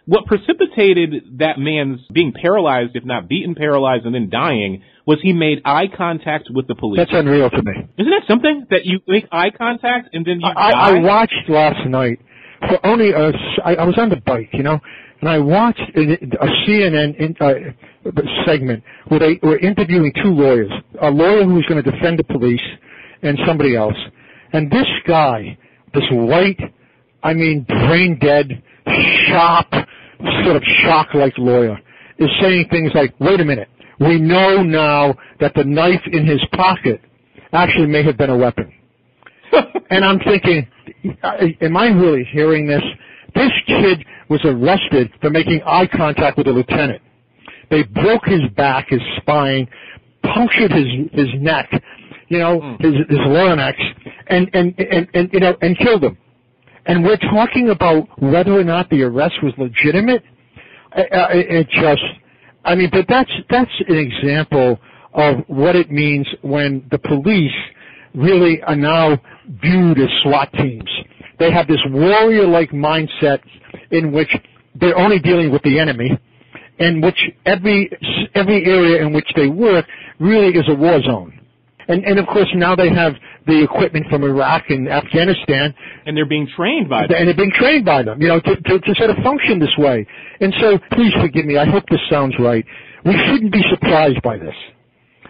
What precipitated that man's being paralyzed, if not beaten paralyzed, and then dying, was he made eye contact with the police. That's unreal to me. Isn't that something? That you make eye contact and then you die? I watched last night for only I was on the bike, and I watched a CNN segment where they were interviewing two lawyers, a lawyer who was going to defend the police and somebody else. And this guy, this white, brain dead, sharp, sort of shock-like lawyer, is saying things like, wait a minute, we know now that the knife in his pocket actually may have been a weapon. And I'm thinking, am I really hearing this? This kid was arrested for making eye contact with a lieutenant. They broke his back, his spine, punctured his neck, his larynx, and killed him. And we're talking about whether or not the arrest was legitimate. But that's an example of what it means when the police really are now viewed as SWAT teams. They have this warrior-like mindset in which they're only dealing with the enemy, in which every area in which they work really is a war zone. And of course now they have the equipment from Iraq and Afghanistan. And they're being trained by them. And they're being trained by them, to sort of function this way. And so, please forgive me, I hope this sounds right. We shouldn't be surprised by this.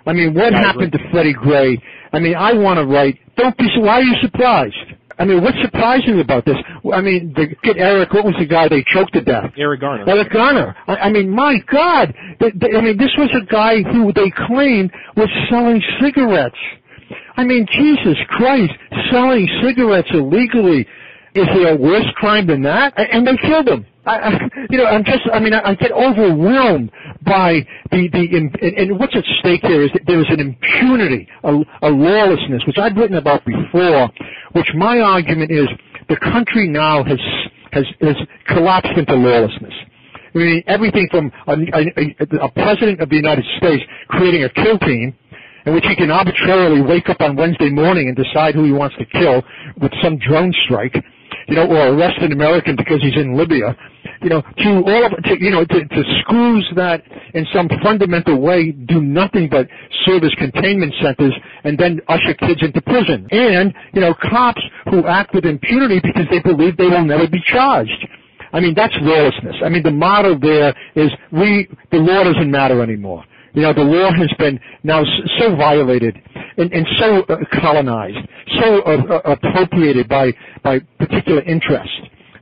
What happened to Freddie Gray? I want to write, why are you surprised? What's surprising about this? Eric, what was the guy they choked to death? Eric Garner. My God. This was a guy who they claimed was selling cigarettes. Jesus Christ, selling cigarettes illegally. Is there a worse crime than that? And they killed him. I get overwhelmed by and what's at stake here is that there is an impunity, a lawlessness, which I've written about before, which my argument is the country now has collapsed into lawlessness. Everything from a president of the United States creating a kill team, in which he can arbitrarily wake up on Wednesday morning and decide who he wants to kill with some drone strike, or arrest an American because he's in Libya, to schools that in some fundamental way do nothing but serve as containment centers and then usher kids into prison. And, cops who act with impunity because they believe they will never be charged. That's lawlessness. The motto there is the law doesn't matter anymore. The law has been now so violated and so colonized, so appropriated by particular interests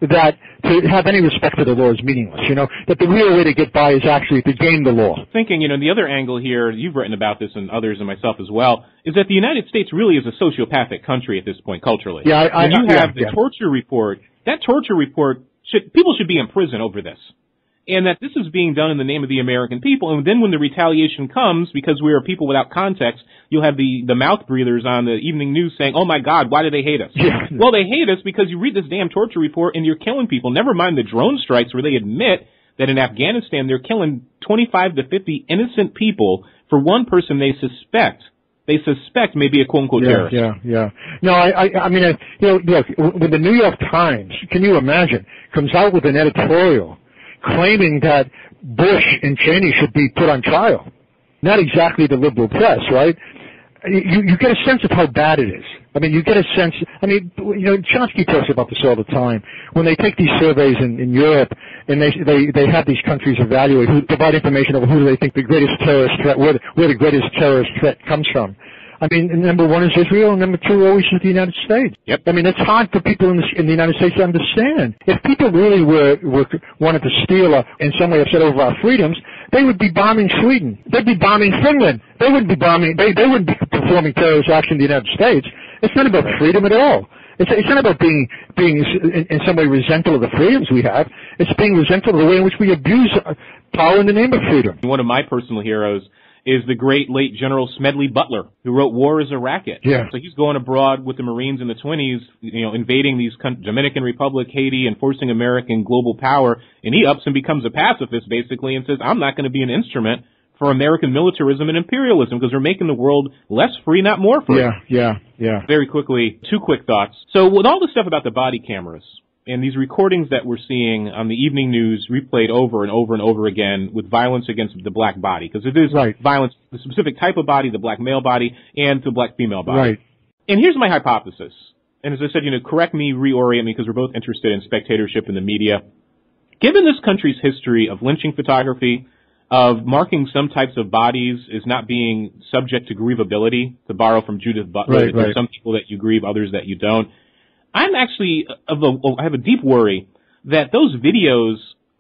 that to have any respect for the law is meaningless, that the real way to get by is actually to game the law. Thinking, the other angle here, you've written about this and others and myself as well, is that the United States really is a sociopathic country at this point culturally. Yeah, When you have the torture report, that torture report, people should be in prison over this. and that this is being done in the name of the American people. And then when the retaliation comes, because we are people without context, you'll have the mouth breathers on the evening news saying, oh my God, why do they hate us? Yeah. Well, they hate us because you read this damn torture report and you're killing people. Never mind the drone strikes where they admit that in Afghanistan they're killing 25 to 50 innocent people for one person they suspect may be a quote-unquote terrorist. Yeah. No, I mean, look, when the New York Times, can you imagine, comes out with an editorial claiming that Bush and Cheney should be put on trial. Not exactly the liberal press, right? You get a sense of how bad it is. I mean, you get a sense, Chauncey talks about this all the time. When they take these surveys in Europe and they have these countries evaluate, provide information over who do they think the greatest terrorist threat, where the greatest terrorist threat comes from. I mean, number one is Israel, and number two always is the United States. Yep. I mean, it's hard for people in the United States to understand. If people really wanted to steal in some way upset over our freedoms, they would be bombing Sweden. They'd be bombing Finland. They wouldn't be performing terrorist acts in the United States. It's not about freedom at all. It's not about being in some way resentful of the freedoms we have. It's being resentful of the way in which we abuse power in the name of freedom. One of my personal heroes is the great late General Smedley Butler, who wrote War is a Racket. Yeah. So he's going abroad with the Marines in the 20s, invading these Dominican Republic, Haiti, and forcing American global power. And he ups and becomes a pacifist, basically, and says, I'm not going to be an instrument for American militarism and imperialism because we're making the world less free, not more free. Yeah. Very quickly, two quick thoughts. So with all the stuff about the body cameras, and these recordings that we're seeing on the evening news replayed over and over and over again with violence against the black body, because it is violence, the specific type of body, the black male body, and the black female body. Right. And here's my hypothesis. And as I said, correct me, reorient me, because we're both interested in spectatorship in the media. Given this country's history of lynching photography, of marking some types of bodies as not being subject to grievability, to borrow from Judith Butler, there's some people that you grieve, others that you don't. I'm actually I have a deep worry that those videos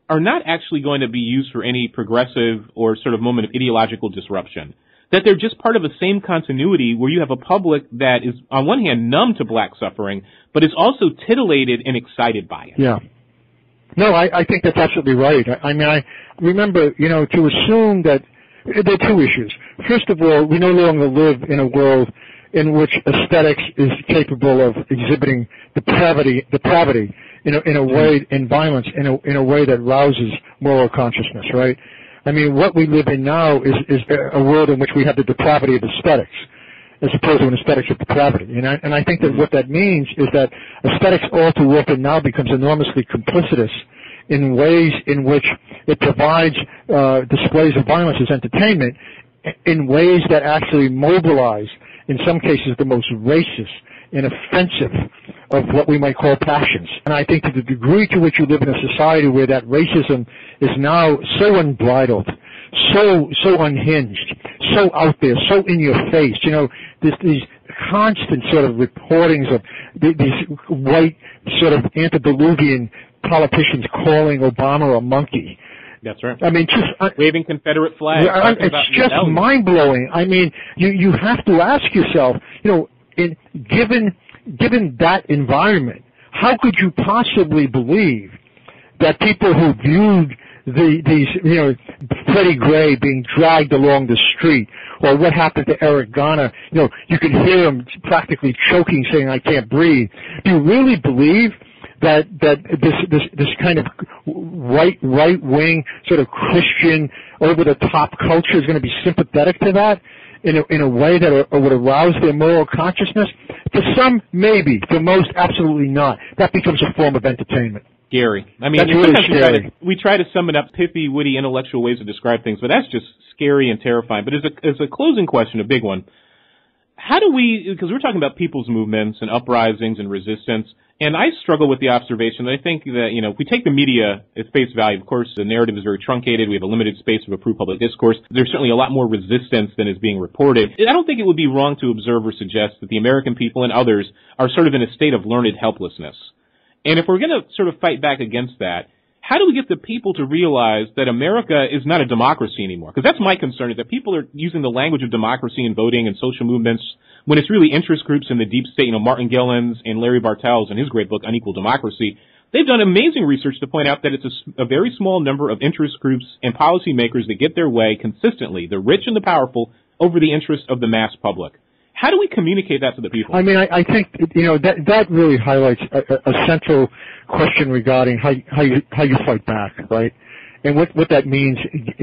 are not actually going to be used for any progressive or sort of moment of ideological disruption. That they're just part of the same continuity where you have a public that is, on one hand, numb to black suffering, but is also titillated and excited by it. Yeah. No, I think that's absolutely right. I mean, I remember, to assume that there are two issues. First of all, we no longer live in a world in which aesthetics is capable of exhibiting depravity in a way, and violence in a way that rouses moral consciousness, right? I mean, what we live in now is a world in which we have the depravity of aesthetics, as opposed to an aesthetics of depravity. And I think that what that means is that aesthetics all too often now becomes enormously complicitous in ways in which it provides displays of violence as entertainment in ways that actually mobilize, in some cases, the most racist and offensive of what we might call passions. And I think to the degree to which you live in a society where that racism is now so unbridled, so unhinged, so out there, so in your face, these constant sort of reportings of these white sort of antediluvian politicians calling Obama a monkey. That's right. I mean, just waving Confederate flags. It's just mind-blowing. I mean, you have to ask yourself, given that environment, how could you possibly believe that people who viewed these Freddie Gray being dragged along the street, or what happened to Eric Garner, you could hear him practically choking, saying, "I can't breathe." Do you really believe that this kind of right wing sort of Christian over the top culture is going to be sympathetic to that in a way that would arouse their moral consciousness? For some, maybe. For most, absolutely not. That becomes a form of entertainment. Scary. I mean, that's really scary. We try to sum it up pithy, witty, intellectual ways to describe things, but that's just scary and terrifying. But as a closing question, a big one, how do we, because we're talking about people's movements and uprisings and resistance, and I struggle with the observation that I think that, if we take the media at face value, of course, the narrative is very truncated. We have a limited space of approved public discourse. There's certainly a lot more resistance than is being reported. I don't think it would be wrong to observe or suggest that the American people and others are sort of in a state of learned helplessness. And if we're going to sort of fight back against that, how do we get the people to realize that America is not a democracy anymore? Because that's my concern, is that people are using the language of democracy and voting and social movements when it's really interest groups in the deep state, Martin Gillen's and Larry Bartels in his great book, Unequal Democracy. They've done amazing research to point out that it's a very small number of interest groups and policymakers that get their way consistently, the rich and the powerful, over the interest of the mass public. How do we communicate that to the people? I mean, I think, that really highlights a central question regarding how you fight back, right? And what that means,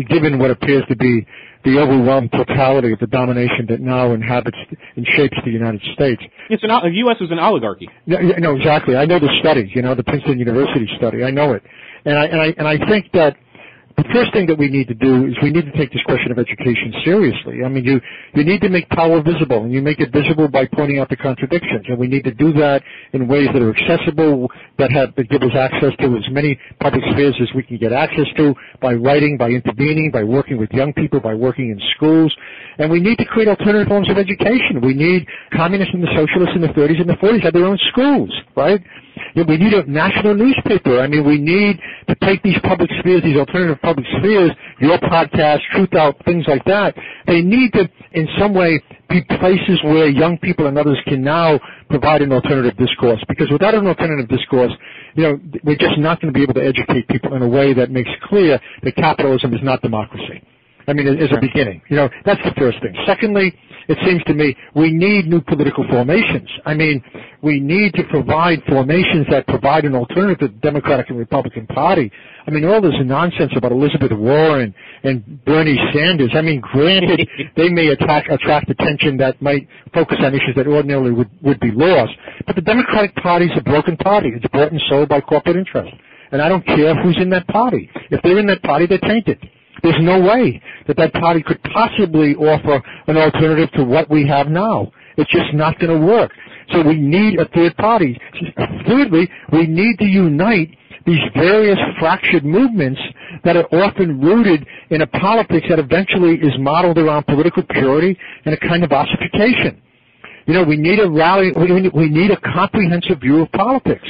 given what appears to be the overwhelming totality of the domination that now inhabits and shapes the United States. The U.S. is an oligarchy. No, exactly. I know the study, the Princeton University study. I know it. And I think that the first thing that we need to do is we need to take this question of education seriously. I mean, you need to make power visible, and you make it visible by pointing out the contradictions. And we need to do that in ways that are accessible, that give us access to as many public spheres as we can get access to, by writing, by intervening, by working with young people, by working in schools. And we need to create alternative forms of education. We need communists and the socialists in the 30s and the 40s had their own schools, right? We need a national newspaper. I mean, we need to take these public spheres, these alternative public spheres, your podcast, Truth Out, things like that. They need to, in some way, be places where young people and others can now provide an alternative discourse. Because without an alternative discourse, we're just not going to be able to educate people in a way that makes clear that capitalism is not democracy. I mean, as a beginning. That's the first thing. Secondly, it seems to me we need new political formations. I mean, we need to provide formations that provide an alternative to the Democratic and Republican Party. I mean, all this nonsense about Elizabeth Warren and Bernie Sanders. I mean, granted, they may attract attention that might focus on issues that ordinarily would be lost. But the Democratic Party is a broken party. It's bought and sold by corporate interests. And I don't care who's in that party. If they're in that party, they're tainted. There's no way that party could possibly offer an alternative to what we have now. It's just not going to work. So we need a third party. Thirdly, we need to unite these various fractured movements that are often rooted in a politics that eventually is modeled around political purity and a kind of ossification. We need a rally. We need a comprehensive view of politics.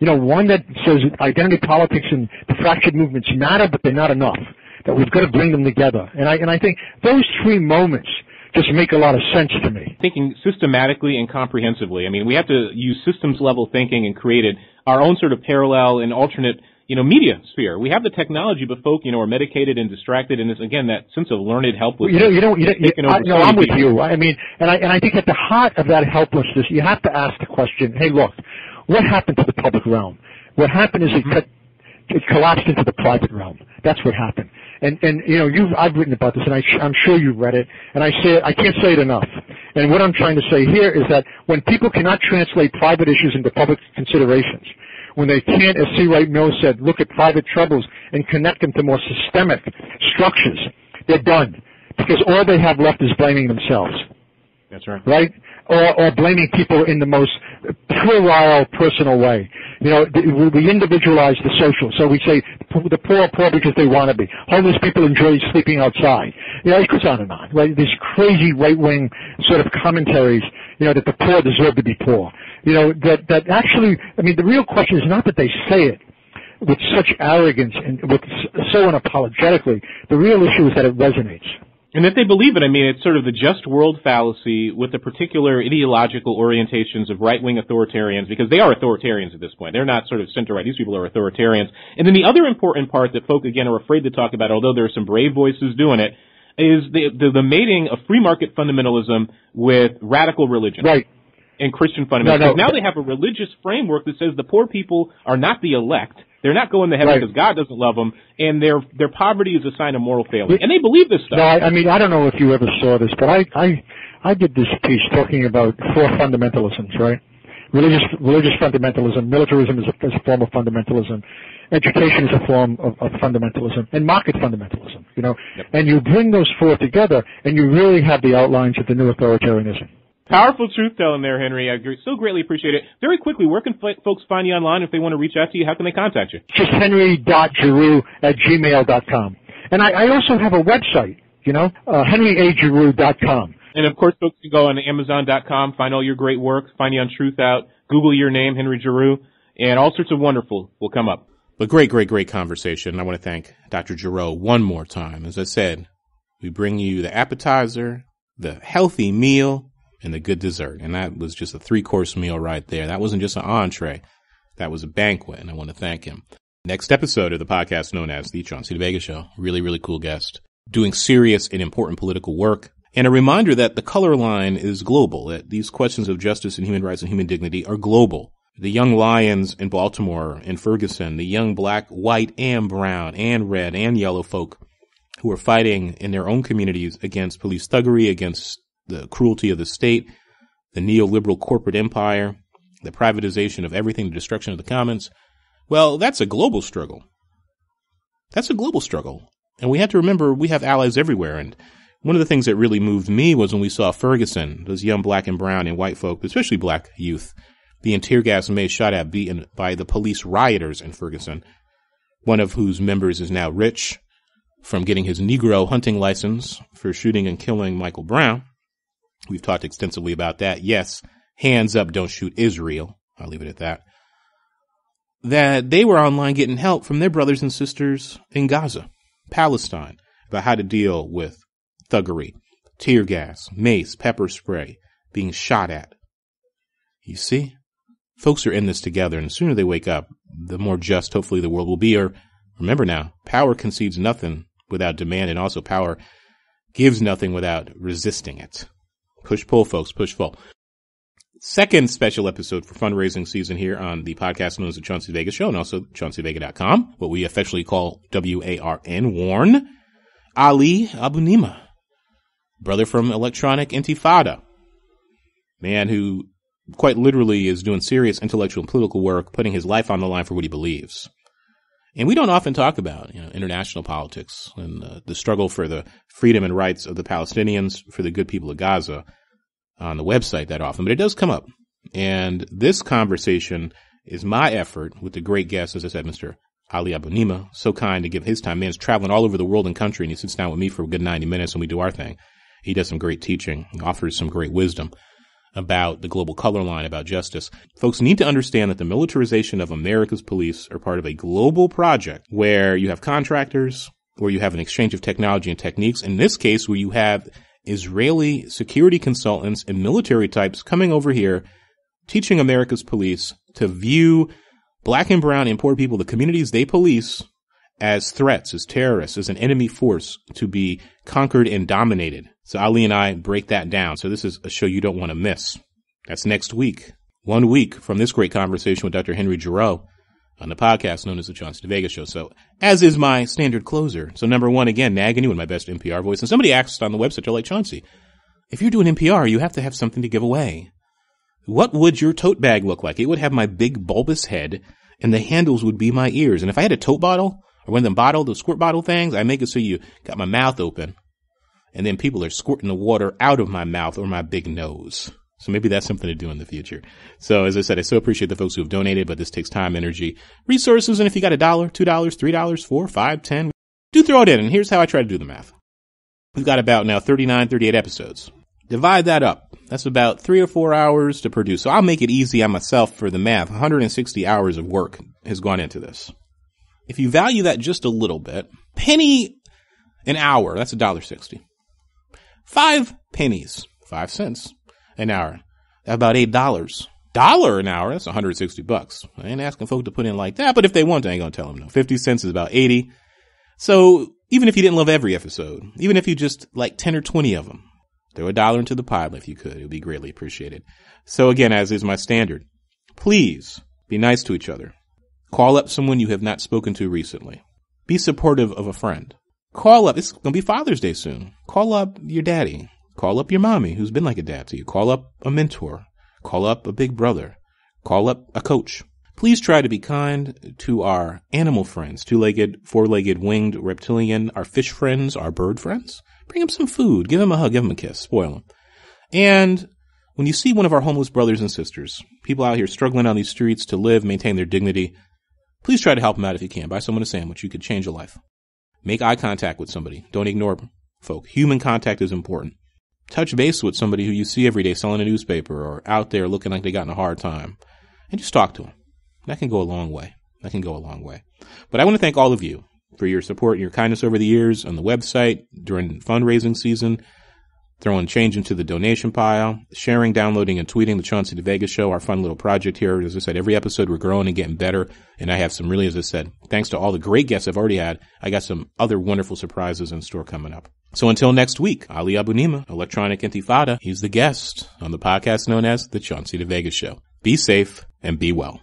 One that says identity politics and the fractured movements matter, but they're not enough. That we've got to bring them together. And I think those three moments just make a lot of sense to me. Thinking systematically and comprehensively. I mean, we have to use systems-level thinking and create our own sort of parallel and alternate, media sphere. We have the technology, but folk, are medicated and distracted, and this, again, that sense of learned helplessness. I'm with you. I mean, and I think at the heart of that helplessness, you have to ask the question, hey, look, what happened to the public realm? What happened is it collapsed into the private realm. That's what happened. And I've written about this, and I'm sure you've read it, and I can't say it enough. And what I'm trying to say here is that when people cannot translate private issues into public considerations, when they can't, as C. Wright Mills said, look at private troubles and connect them to more systemic structures, they're done. Because all they have left is blaming themselves. That's right. Right? Or blaming people in the most puerile, personal way. We individualize the social. So we say the poor are poor because they want to be. Homeless people enjoy sleeping outside. It goes on and on. Right? These crazy right-wing sort of commentaries, that the poor deserve to be poor. That actually, I mean, the real question is not that they say it with such arrogance and so unapologetically. The real issue is that it resonates. And if they believe it, I mean, it's sort of the just world fallacy with the particular ideological orientations of right-wing authoritarians, because they are authoritarians at this point. They're not sort of center-right. These people are authoritarians. And then the other important part that folk, again, are afraid to talk about, although there are some brave voices doing it, is the mating of free market fundamentalism with radical religion. Right. And Christian fundamentalism. Now they have a religious framework that says the poor people are not the elect. They're not going to heaven because God doesn't love them, and their poverty is a sign of moral failing. And they believe this stuff. No, I mean, I don't know if you ever saw this, but I did this piece talking about four fundamentalisms, right? Religious fundamentalism, militarism is a form of fundamentalism, education is a form of fundamentalism, and market fundamentalism, Yep. And you bring those four together, and you really have the outlines of the new authoritarianism. Powerful truth-telling there, Henry. I so greatly appreciate it. Very quickly, where can folks find you online if they want to reach out to you? How can they contact you? Just henry.giroux@gmail.com. And I also have a website, henryagiroux.com. And, of course, folks can go on Amazon.com, find all your great work, find you on Truth Out, Google your name, Henry Giroux, and all sorts of wonderful will come up. But great conversation. I want to thank Dr. Giroux one more time. As I said, we bring you the appetizer, the healthy meal, and the good dessert. And that was just a 3-course meal right there. That wasn't just an entree. That was a banquet, and I want to thank him. Next episode of the podcast known as the Chauncey DeVega Show. Really, really cool guest. Doing serious and important political work. And a reminder that the color line is global, that these questions of justice and human rights and human dignity are global. The young lions in Baltimore and Ferguson, the young black, white, and brown, and red, and yellow folk who are fighting in their own communities against police thuggery, against the cruelty of the state, the neoliberal corporate empire, the privatization of everything, the destruction of the commons. Well, that's a global struggle. That's a global struggle. And we have to remember we have allies everywhere. And one of the things that really moved me was when we saw Ferguson, those young black and brown and white folk, especially black youth, being tear gas and mace shot at, beaten by the police rioters in Ferguson, one of whose members is now rich from getting his Negro hunting license for shooting and killing Michael Brown. We've talked extensively about that. Yes, hands up, don't shoot Israel. I'll leave it at that. That they were online getting help from their brothers and sisters in Gaza, Palestine, about how to deal with thuggery, tear gas, mace, pepper spray, being shot at. You see, folks are in this together, and the sooner they wake up, the more just hopefully the world will be. Or remember now, power concedes nothing without demand, and also power gives nothing without resisting it. Push-pull, folks, push-pull. Second special episode for fundraising season here on the podcast known as the Chauncey DeVega Show, and also ChaunceyDeVega.com, what we affectionately call WARN, Warn, Ali Abunimah, brother from Electronic Intifada, man who quite literally is doing serious intellectual and political work, putting his life on the line for what he believes. And we don't often talk about, international politics and the struggle for the freedom and rights of the Palestinians, for the good people of Gaza on the website that often, but it does come up. And this conversation is my effort with the great guest, as I said, Mr. Ali Abunimah, so kind to give his time. Man's traveling all over the world and country, and he sits down with me for a good 90 minutes and we do our thing. He does some great teaching, offers some great wisdom about the global color line, about justice. Folks need to understand that the militarization of America's police are part of a global project where you have contractors, where you have an exchange of technology and techniques. In this case, where you have Israeli security consultants and military types coming over here, teaching America's police to view black and brown and poor people, the communities they police, as threats, as terrorists, as an enemy force to be conquered and dominated. So Ali and I break that down. So this is a show you don't want to miss. That's next week. 1 week from this great conversation with Dr. Henry Giroux on the podcast known as the Chauncey DeVega Show. So as is my standard closer. So number one, again, nagging you in my best NPR voice. And somebody asked on the website, they're like, Chauncey, if you're doing NPR, you have to have something to give away. What would your tote bag look like? It would have my big bulbous head and the handles would be my ears. And if I had a tote bottle or one of them those squirt bottle things, I make it so you got my mouth open. And then people are squirting the water out of my mouth or my big nose. So maybe that's something to do in the future. So as I said, I so appreciate the folks who have donated, but this takes time, energy, resources. And if you got $1, $2, $3, $4, $5, $10, do throw it in. And here's how I try to do the math. We've got about now 39, 38 episodes. Divide that up. That's about 3 or 4 hours to produce. So I'll make it easy on myself for the math. 160 hours of work has gone into this. If you value that just a little bit, penny an hour, that's $1.60. 5 pennies, 5 cents an hour, that's about $8. $1 an hour, that's $160. I ain't asking folk to put in like that, but if they want, I ain't gonna tell them no. 50 cents is about 80. So even if you didn't love every episode, even if you just like 10 or 20 of them, throw $1 into the pile if you could. It would be greatly appreciated. So again, as is my standard, please be nice to each other. Call up someone you have not spoken to recently. Be supportive of a friend. Call up. It's going to be Father's Day soon. Call up your daddy. Call up your mommy who's been like a dad to you. Call up a mentor. Call up a big brother. Call up a coach. Please try to be kind to our animal friends, 2-legged, 4-legged, winged, reptilian, our fish friends, our bird friends. Bring them some food. Give them a hug. Give them a kiss. Spoil them. And when you see one of our homeless brothers and sisters, people out here struggling on these streets to live, maintain their dignity, please try to help them out if you can. Buy someone a sandwich. You could change a life. Make eye contact with somebody. Don't ignore folk. Human contact is important. Touch base with somebody who you see every day selling a newspaper or out there looking like they got in a hard time. And just talk to them. That can go a long way. That can go a long way. But I want to thank all of you for your support and your kindness over the years on the website during fundraising season. throwing change into the donation pile, sharing, downloading, and tweeting the Chauncey DeVega Show, our fun little project here. As I said, every episode we're growing and getting better, and I have some really, as I said, thanks to all the great guests I've already had, I got some other wonderful surprises in store coming up. So until next week, Ali Abunimah, Electronic Intifada, he's the guest on the podcast known as The Chauncey DeVega Show. Be safe and be well.